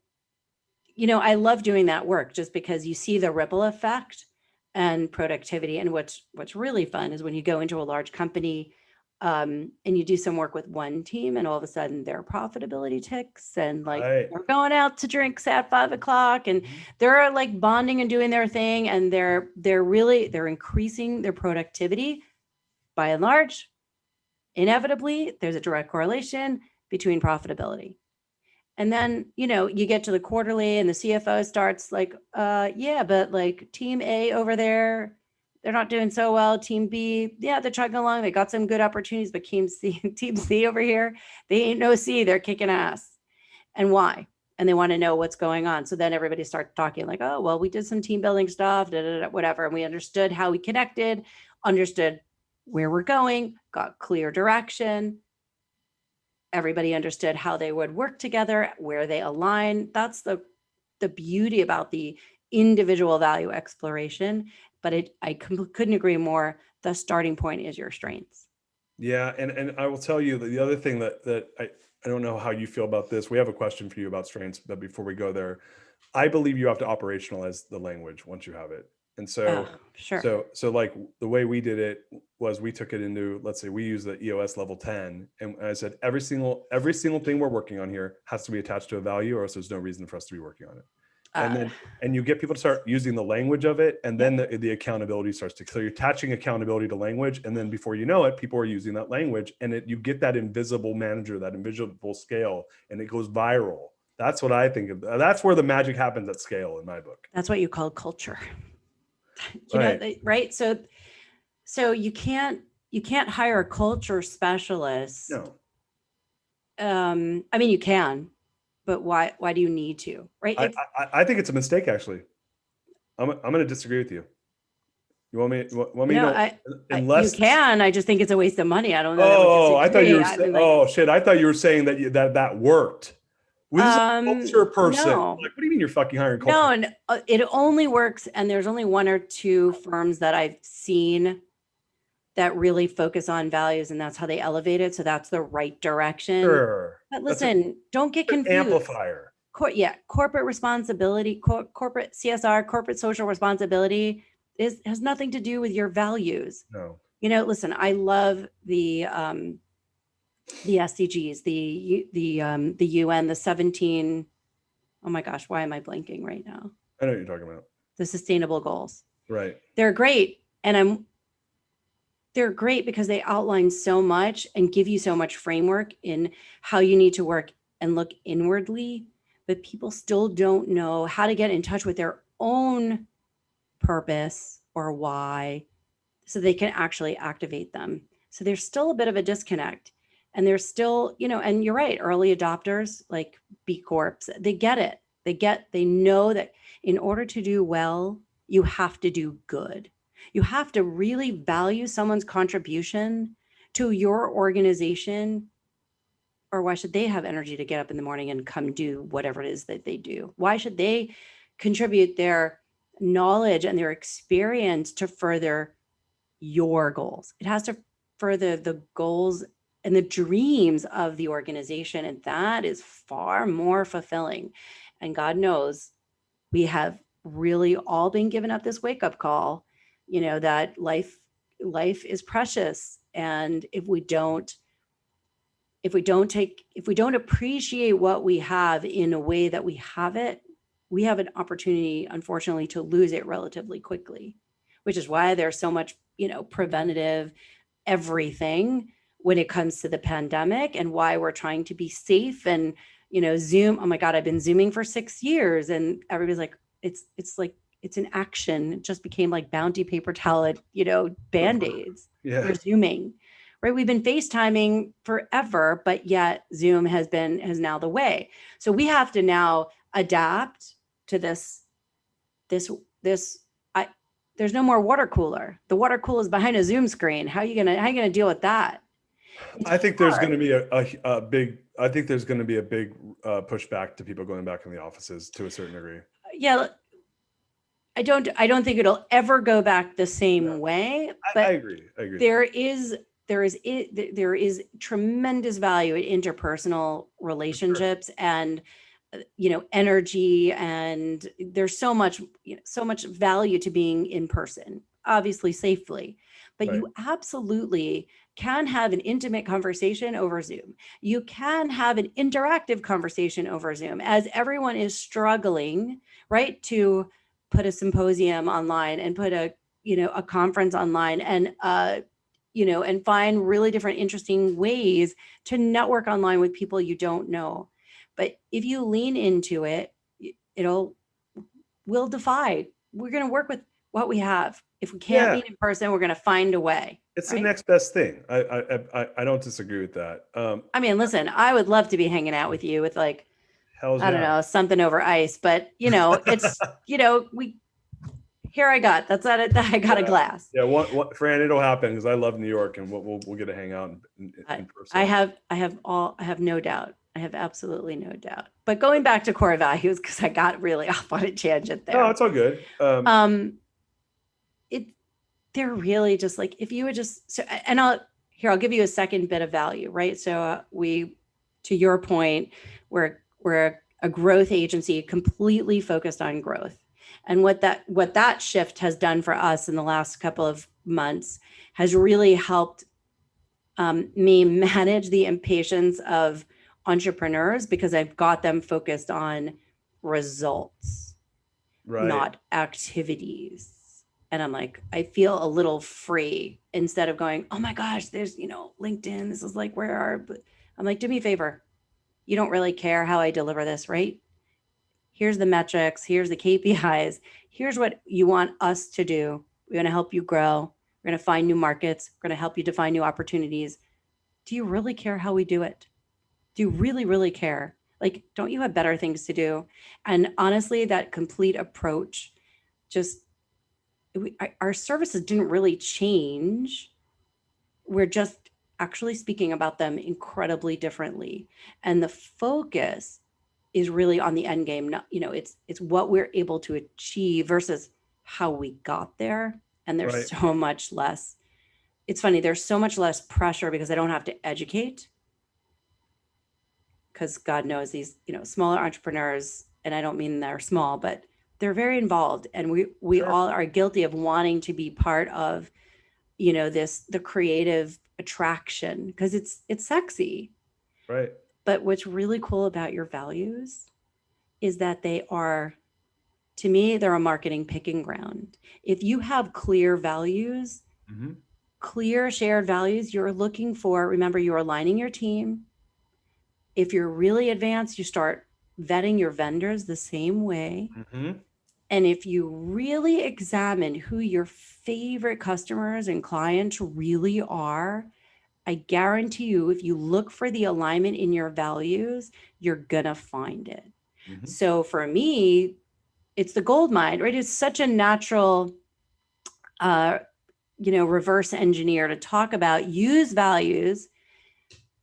you know, I love doing that work just because you see the ripple effect and productivity. And what's really fun is when you go into a large company and you do some work with one team and all of a sudden their profitability ticks and like they're going out to drinks at 5 o'clock and they're like bonding and doing their thing. And they're increasing their productivity. By and large, inevitably, there's a direct correlation between profitability. And then, you know, you get to the quarterly and the CFO starts like, yeah, but like team A over there, they're not doing so well. Team B, yeah, they're chugging along. They got some good opportunities, but team C over here, they ain't no C, they're kicking ass. And why? And they want to know what's going on. So then everybody starts talking like, oh, well, we did some team building stuff, whatever. And we understood how we connected, understood where we're going, got clear direction. Everybody understood how they would work together, where they align. That's the beauty about the individual value exploration. But I couldn't agree more. The starting point is your strengths. Yeah, and I will tell you that the other thing that I don't know how you feel about this. We have a question for you about strengths, but before we go there, I believe you have to operationalize the language once you have it. And so, sure. so like the way we did it was we took it into, let's say we use the EOS level 10. And I said, every single thing we're working on here has to be attached to a value, or else there's no reason for us to be working on it. And you get people to start using the language of it. And then the accountability starts to, so you're attaching accountability to language. And then before you know it, people are using that language, and you get that invisible manager, that invisible scale, and it goes viral. That's what I think of. That's where the magic happens at scale in my book. That's what you call culture. Right. So you can't hire a culture specialist. No. I mean, you can, but why do you need to? Right. I think it's a mistake, actually. I'm going to disagree with you. You want me to unless you can, I just think it's a waste of money. I don't know. Oh, I thought you were shit. I thought you were saying that worked. With a culture person. No. Like, what do you mean you're fucking hiring culture? No, it only works. And there's only one or two firms that I've seen that really focus on values, and that's how they elevate it. So that's the right direction. Sure. But listen, don't get confused. Amplifier. Corporate responsibility, corporate CSR, corporate social responsibility has nothing to do with your values. No. Listen, I love the SDGs, the UN, the 17. Oh my gosh, why am I blanking right now? I know what you're talking about. The sustainable goals. Right. They're great. And they're great because they outline so much and give you so much framework in how you need to work and look inwardly, but people still don't know how to get in touch with their own purpose or why, so they can actually activate them. So there's still a bit of a disconnect. And there's still, and you're right, early adopters like B Corps, they get it. They know that in order to do well, you have to do good. You have to really value someone's contribution to your organization, or why should they have energy to get up in the morning and come do whatever it is that they do? Why should they contribute their knowledge and their experience to further your goals? It has to further the goals and the dreams of the organization. And that is far more fulfilling. And God knows we have really all been given up this wake-up call, that life is precious. And if we don't appreciate what we have in a way that we have it, we have an opportunity, unfortunately, to lose it relatively quickly, which is why there's so much, preventative everything when it comes to the pandemic, and why we're trying to be safe. And, Zoom, oh my God, I've been Zooming for 6 years, and everybody's like, it's an action. It just became like bounty paper towel, Band-Aids. Yeah. We're Zooming, right? We've been FaceTiming forever, but yet Zoom has now the way. So we have to now adapt to this. There's no more water cooler. The water cooler is behind a Zoom screen. How are you gonna deal with that? I think there's going to be a big pushback to people going back in the offices to a certain degree. Yeah, I don't think it'll ever go back the same way. But I agree. There is tremendous value in interpersonal relationships, and energy, and there's so much value to being in person, obviously safely. But you absolutely can have an intimate conversation over Zoom. You can have an interactive conversation over Zoom, as everyone is struggling, right, to put a symposium online and put a conference online, and and find really different, interesting ways to network online with people you don't know. But if you lean into it, we'll defy. We're going to work with what we have. If we can't meet in person, we're going to find a way. It's the next best thing. I don't disagree with that. I mean, listen, I would love to be hanging out with you with I don't know, something over ice, but it's, here I got a glass. Yeah. Fran, it'll happen, because I love New York, and we'll get to hang out in person. I have no doubt. I have absolutely no doubt. But going back to core values, because I got really off on a tangent there. No, it's all good. They're really just like, if you would just, I'll give you a second bit of value, right? So to your point, we're a growth agency completely focused on growth. And what that shift has done for us in the last couple of months has really helped me manage the impatience of entrepreneurs, because I've got them focused on results, not activities. And I'm like, I feel a little free instead of going, oh my gosh, there's, LinkedIn. This is like but I'm like, do me a favor. You don't really care how I deliver this, right? Here's the metrics. Here's the KPIs. Here's what you want us to do. We're going to help you grow. We're going to find new markets. We're going to help you define new opportunities. Do you really care how we do it? Do you really, really care? Like, don't you have better things to do? And honestly, that complete approach, our services didn't really change. We're just actually speaking about them incredibly differently. And the focus is really on the end game. Not, it's what we're able to achieve versus how we got there. And there's so much less. It's funny, there's so much less pressure because I don't have to educate. Because God knows these, smaller entrepreneurs, and I don't mean they're small, but they're very involved. And we all are guilty of wanting to be part of, the creative attraction, because it's sexy. Right. But what's really cool about your values is that to me, they're a marketing picking ground. If you have clear values, clear shared values, remember, you're aligning your team. If you're really advanced, you start vetting your vendors the same way. And if you really examine who your favorite customers and clients really are, I guarantee you, if you look for the alignment in your values, you're going to find it. So for me, it's the gold mine, right? It's such a natural, reverse engineer to talk about, use values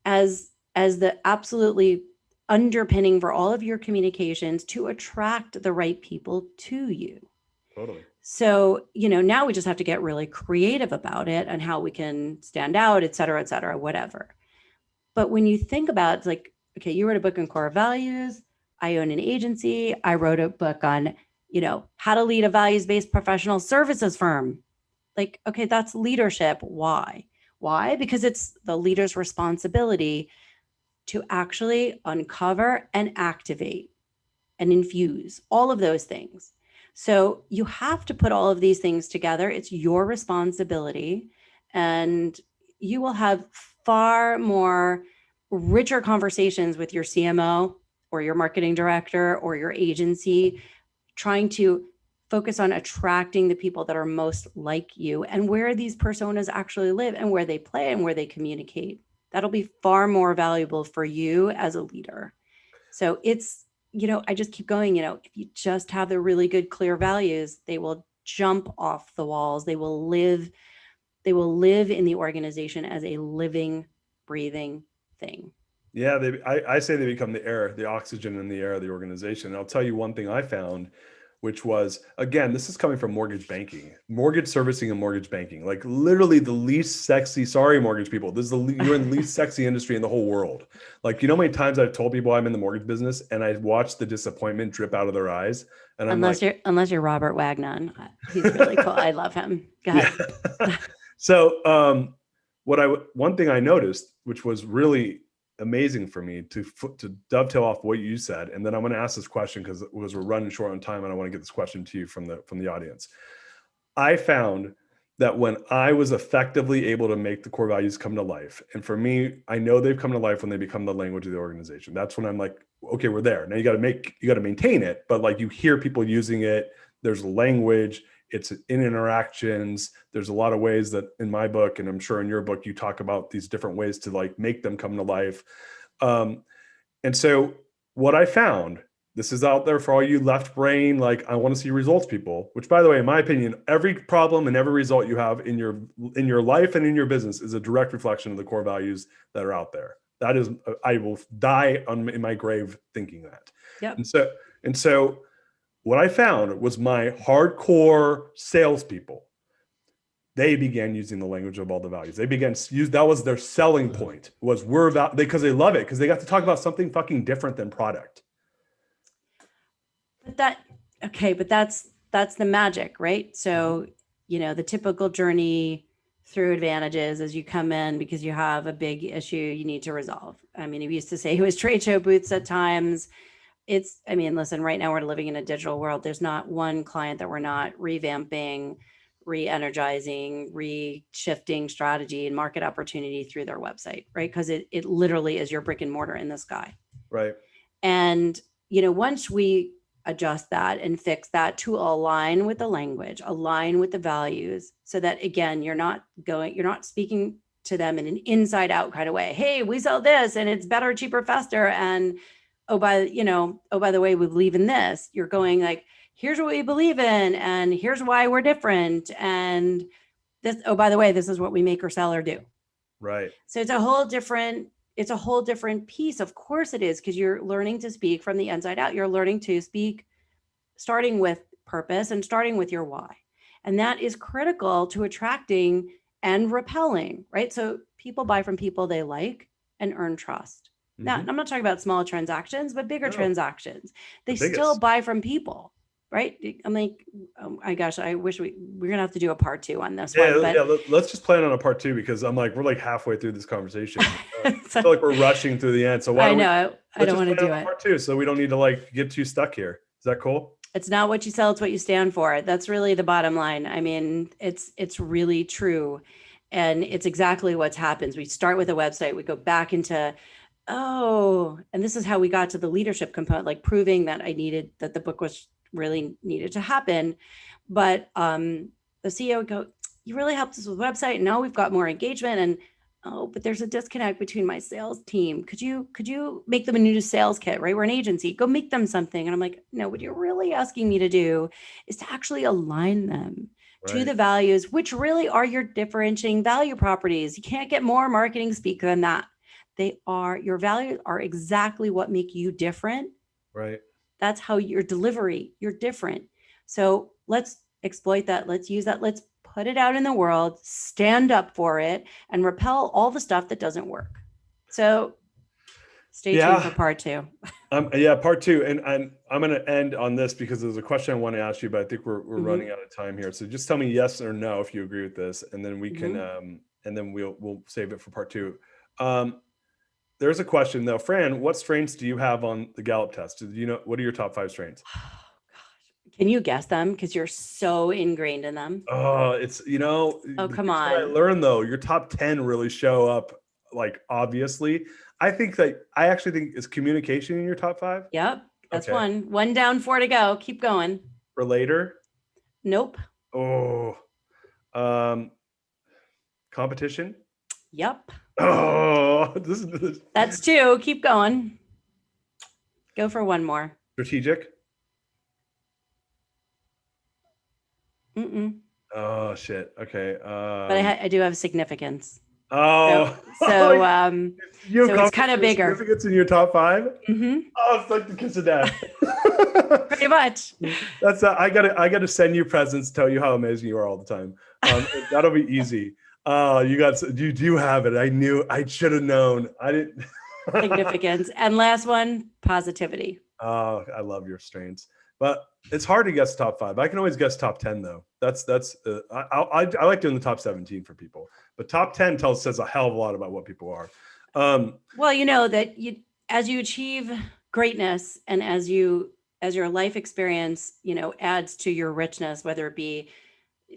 as the absolutely underpinning for all of your communications to attract the right people to you. Totally. So, now we just have to get really creative about it and how we can stand out, et cetera, whatever. But when you think about, it's like, okay, you wrote a book on core values. I own an agency. I wrote a book on, how to lead a values-based professional services firm. Like, okay, that's leadership. Why? Because it's the leader's responsibility to actually uncover and activate and infuse all of those things. So you have to put all of these things together. It's your responsibility, and you will have far more richer conversations with your CMO or your marketing director or your agency, trying to focus on attracting the people that are most like you and where these personas actually live and where they play and where they communicate. That'll be far more valuable for you as a leader. So it's, I just keep going, if you just have the really good, clear values, they will jump off the walls. They will live in the organization as a living, breathing thing. Yeah, I say they become the air, the oxygen in the air of the organization. And I'll tell you one thing I found, which was, again, this is coming from mortgage banking, mortgage servicing and mortgage banking, like literally the least sexy, sorry, mortgage people, you're in the least sexy industry in the whole world. Like, how many times I've told people I'm in the mortgage business and I watch the disappointment drip out of their eyes. And unless you're Robert Wagnon, he's really cool. I love him. Go ahead. Yeah. So one thing I noticed, which was really amazing for me to dovetail off what you said, and then I'm going to ask this question because we're running short on time, and I want to get this question to you from the audience. I found that when I was effectively able to make the core values come to life, and for me, I know they've come to life when they become the language of the organization. That's when I'm like, okay, we're there. Now you got to maintain it, but like you hear people using it. There's language. It's in interactions. There's a lot of ways that in my book, and I'm sure in your book, you talk about these different ways to like make them come to life. And so what I found, this is out there for all you left brain, like I want to see results people, which by the way, in my opinion, every problem and every result you have in your life and in your business is a direct reflection of the core values that are out there. That is, I will die in my grave thinking that. Yep. And so what I found was my hardcore salespeople, they began using the language of all the values. They began to use, that was their selling point, was because they love it, because they got to talk about something fucking different than product. But that's that's the magic, right? So, the typical journey through advantages as you come in because you have a big issue you need to resolve. I mean, we used to say it was trade show booths at times. Listen, right now we're living in a digital world. There's not one client that we're not revamping, re-energizing, re-shifting strategy and market opportunity through their website, right? Because it literally is your brick and mortar in the sky. Right. And, once we adjust that and fix that to align with the language, align with the values, so that again, you're not speaking to them in an inside out kind of way. Hey, we sell this and it's better, cheaper, faster. And by the way, we believe in this. You're going like, here's what we believe in, and here's why we're different. And this, by the way, this is what we make or sell or do. Right. So it's a whole different piece. Of course it is, because you're learning to speak from the inside out. You're learning to speak starting with purpose and starting with your why. And that is critical to attracting and repelling, right? So people buy from people they like and earn trust. Now, I'm not talking about small transactions, but bigger transactions. They still buy from people, right? I'm like, oh my gosh, I wish we're going to have to do a part 2 on this one. But let's just plan on a part 2, because I'm like, we're like halfway through this conversation. I feel like we're rushing through the end. So why I don't want to do it. Part 2, so we don't need to like get too stuck here. Is that cool? It's not what you sell, it's what you stand for. That's really the bottom line. I mean, it's really true. And it's exactly what's happens. We start with a website, we go back into, and this is how we got to the leadership component, like proving that that the book was really needed to happen. But the CEO would go, you really helped us with the website. And now we've got more engagement. And but there's a disconnect between my sales team. Could you make them a new sales kit, right? We're an agency, go make them something. And I'm like, no, what you're really asking me to do is to actually align them to the values, which really are your differentiating value properties. You can't get more marketing speak than that. Your values are exactly what make you different. Right. That's how your delivery, you're different. So let's exploit that. Let's use that. Let's put it out in the world, stand up for it, and repel all the stuff that doesn't work. So stay tuned for part 2. Part 2. And I'm going to end on this because there's a question I want to ask you, but I think we're running out of time here. So just tell me yes or no if you agree with this, and then we can, and then we'll save it for part 2. There's a question though, Fran, what strains do you have on the Gallup test? Do you know, what are your top 5 strains? Oh gosh, can you guess them? Because you're so ingrained in them. It's come on. I learned though, your top 10 really show up, like obviously. I actually think is communication in your top 5. Yep, that's one down, 4 to go. Keep going. Relator? Nope. Competition? Yep. This. That's 2. Keep going. Go for one more. Strategic? Oh shit. Okay. But I do have significance. So it's kind of bigger. Significance in your top 5? Oh, it's like the kiss of death. Pretty much. That's I gotta send you presents, tell you how amazing you are all the time. That'll be easy. You do have it. I should have known. I didn't. Significance. And last one, positivity. Oh, I love your strains, but it's hard to guess top 5. I can always guess top 10 though. I like doing the top 17 for people, but top 10 says a hell of a lot about what people are. Well, that as you achieve greatness and as your life experience, adds to your richness, whether it be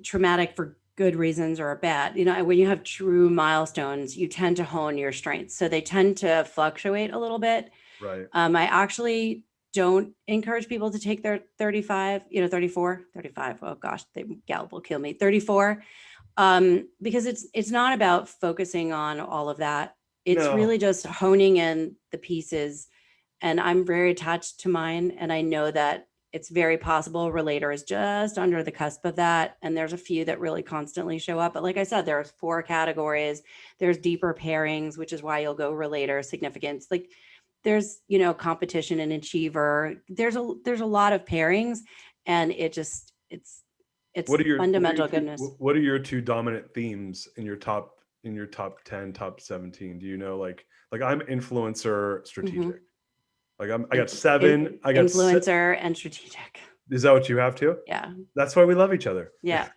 traumatic for good reasons or bad, when you have true milestones, you tend to hone your strengths. So they tend to fluctuate a little bit. Right. I actually don't encourage people to take their 35, 34, 35. Oh gosh, Gallup will kill me. 34. Because it's not about focusing on all of that. It's really just honing in the pieces. And I'm very attached to mine. And I know that it's very possible Relator is just under the cusp of that. And there's a few that really constantly show up. But like I said, there's 4 categories. There's deeper pairings, which is why you'll go Relator, significance. Like there's, competition and achiever. There's a lot of pairings, and it's fundamental goodness. What are your 2 dominant themes in your top 10, top 17? Do you know, like I'm influencer, strategic. Like I got 7. I got influencer and strategic. Is that what you have too? Yeah. That's why we love each other. Yeah.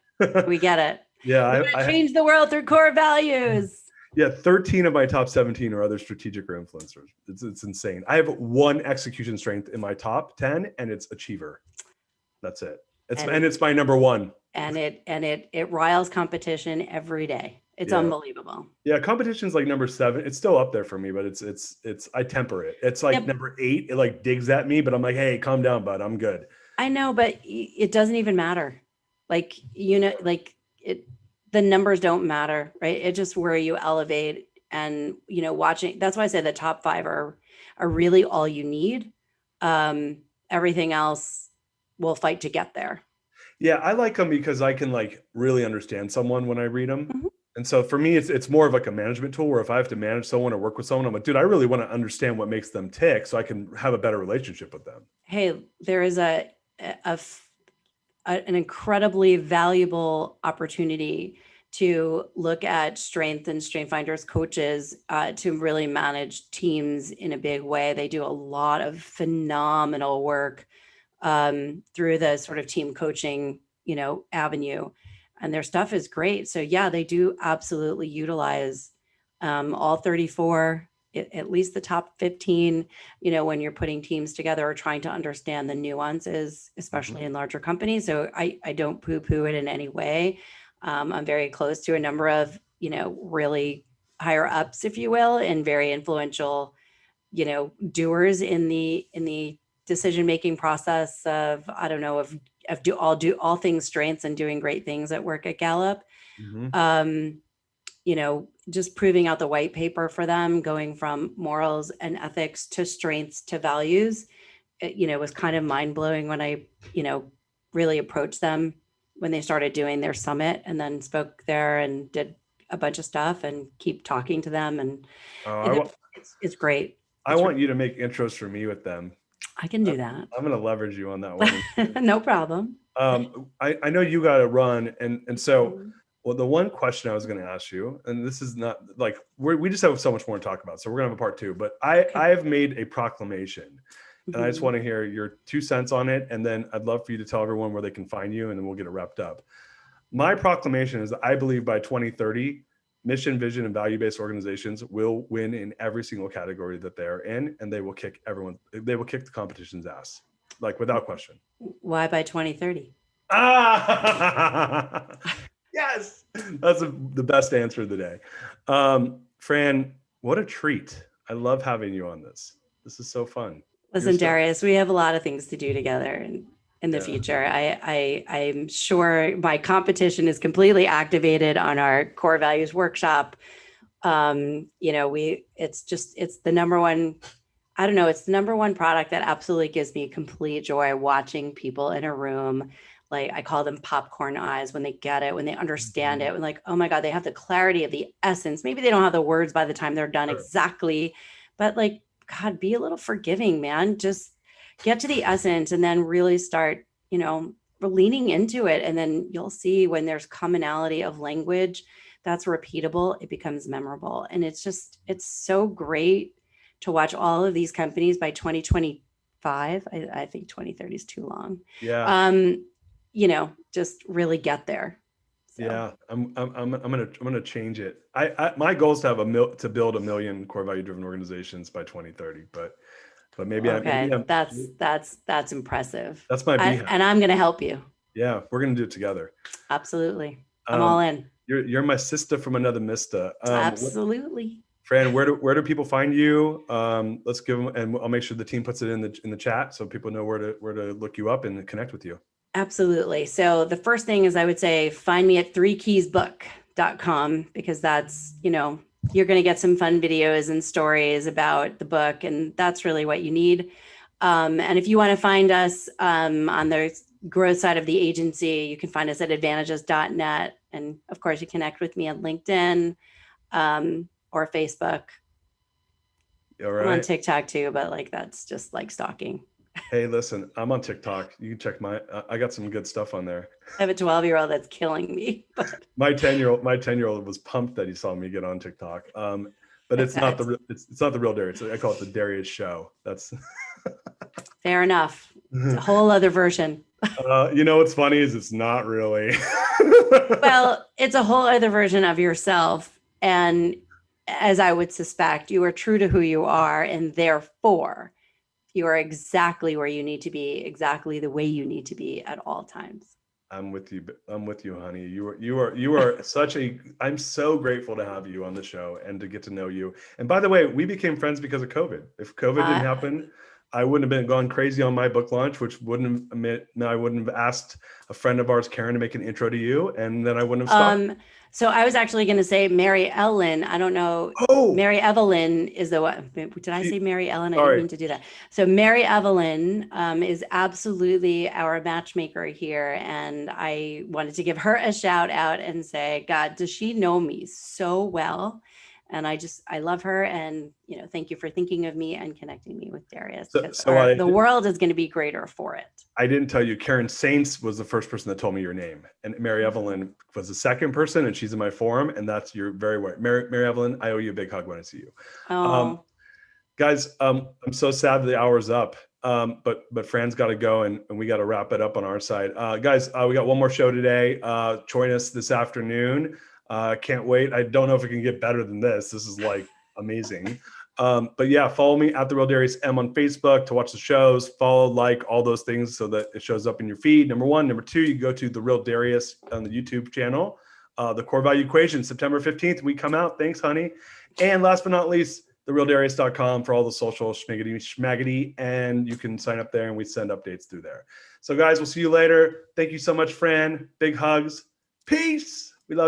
We get it. Yeah. We change the world through core values. Yeah. 13 of my top 17 are other strategic or influencers. It's insane. I have one execution strength in my top 10 and it's achiever. That's it. And it's my number one. And it riles competition every day. It's unbelievable. Yeah, competition's like number 7. It's still up there for me, but it's I temper it. It's like number 8. It like digs at me, but I'm like, hey, calm down, bud. I'm good. I know, but it doesn't even matter. Like, the numbers don't matter, right? It's just where you elevate and, watching. That's why I say the top 5 are really all you need. Everything else will fight to get there. Yeah, I like them because I can like really understand someone when I read them. Mm-hmm. And so for me, it's more of like a management tool where if I have to manage someone or work with someone, I'm like, dude, I really want to understand what makes them tick so I can have a better relationship with them. Hey, there is an incredibly valuable opportunity to look at strength and strength finders coaches to really manage teams in a big way. They do a lot of phenomenal work through the sort of team coaching, avenue, and their stuff is great. So yeah, they do absolutely utilize all 34, at least the top 15, when you're putting teams together or trying to understand the nuances, especially in larger companies. So I don't poo-poo it in any way. I'm very close to a number of, really higher ups, if you will, and very influential, doers in the decision-making process of, I don't know, do all things strengths and doing great things at work at Gallup. Mm-hmm. Just proving out the white paper for them, going from morals and ethics to strengths to values, it was kind of mind-blowing when I, really approached them when they started doing their summit, and then spoke there and did a bunch of stuff and keep talking to them. And it's great. I want you to make intros for me with them. I can do that. I'm going to leverage you on that one. No problem. I know you got to run. And so, well, the one question I was going to ask you, and this is not like, we just have so much more to talk about. So we're going to have a part 2, but I have made a proclamation and I just want to hear your 2 cents on it. And then I'd love for you to tell everyone where they can find you, and then we'll get it wrapped up. My proclamation is that I believe by 2030, mission, vision, and value-based organizations will win in every single category that they're in, and they will kick the competition's ass, like without question. Why by 2030? Yes, that's the best answer of the day. Fran, what a treat. I love having you on this. This is so fun. Listen, Darius, we have a lot of things to do together in the future. I'm sure my competition is completely activated on our core values workshop. It's the number one, I don't know, it's the number one product that absolutely gives me complete joy watching people in a room. Like, I call them popcorn eyes when they get it, when they understand it, and like, oh my God, they have the clarity of the essence. Maybe they don't have the words by the time they're done exactly, but like, God, be a little forgiving, man. Just get to the essence and then really start, leaning into it. And then you'll see when there's commonality of language that's repeatable, it becomes memorable. And it's so great to watch all of these companies by 2025. I think 2030 is too long. Yeah. Just really get there. So. Yeah, I'm gonna change it. My goal is to have to build 1 million core value driven organizations by 2030. But maybe that's impressive. That's my beehive. And I'm gonna help you. Yeah, we're gonna do it together. Absolutely, I'm all in. You're my sister from another mister. Absolutely. Fran, where do people find you? Let's give them, and I'll make sure the team puts it in the chat so people know where to look you up and connect with you. Absolutely. So the first thing is, I would say find me at 3keysbook.com, because that's, you're going to get some fun videos and stories about the book, and that's really what you need. And if you want to find us on the growth side of the agency, you can find us at advantages.net. And of course, you connect with me on LinkedIn or Facebook. All right. I'm on TikTok too, but like, that's just like stalking. Hey, listen, I'm on TikTok. You can check I got some good stuff on there. I have a 12-year-old that's killing me. But my 10-year-old was pumped that he saw me get on TikTok. But it's not the real Darius. I call it the Darius Show. That's fair enough. It's a whole other version. You know what's funny is it's not really. Well, it's a whole other version of yourself. And as I would suspect, you are true to who you are. And therefore, you are exactly where you need to be, exactly the way you need to be at all times. I'm with you. I'm with you, honey. You are such a. I'm so grateful to have you on the show and to get to know you. And by the way, we became friends because of COVID. If COVID didn't Uh, happen, I wouldn't have been gone crazy on my book launch, which wouldn't have meant I wouldn't have asked a friend of ours, Karen, to make an intro to you, and then I wouldn't have stopped. so I was actually going to say Mary Ellen. I don't know. Oh, Mary Evelyn is the one. Did I say Mary Ellen? I didn't sorry. mean to do that. So Mary Evelyn is absolutely our matchmaker here, and I wanted to give her a shout out and say, God, does she know me so well? And I love her, and thank you for thinking of me and connecting me with Darius, So, because so I the world is going to be greater for it. I didn't tell you, Karen Saints was the first person that told me your name, and Mary Evelyn was the second person, and she's in my forum, and that's you're very right. Mary Evelyn, I owe you a big hug when I see you. Um, Oh, guys, I'm so sad that the hour's up, but Fran's got to go, and we got to wrap it up on our side. Guys, we got one more show today. Join us this afternoon. Can't wait. I don't know if it can get better than this. This is like amazing. But yeah, follow me at The Real Darius M on Facebook to watch the shows. Follow, like, all those things so that it shows up in your feed. Number one. Number two, you go to The Real Darius on the YouTube channel. The Core Value Equation, September 15th, we come out. Thanks, honey. And last but not least, therealdarius.com for all the social schmaggity, and you can sign up there and we send updates through there. So guys, we'll see you later. Thank you so much, Fran. Big hugs. Peace.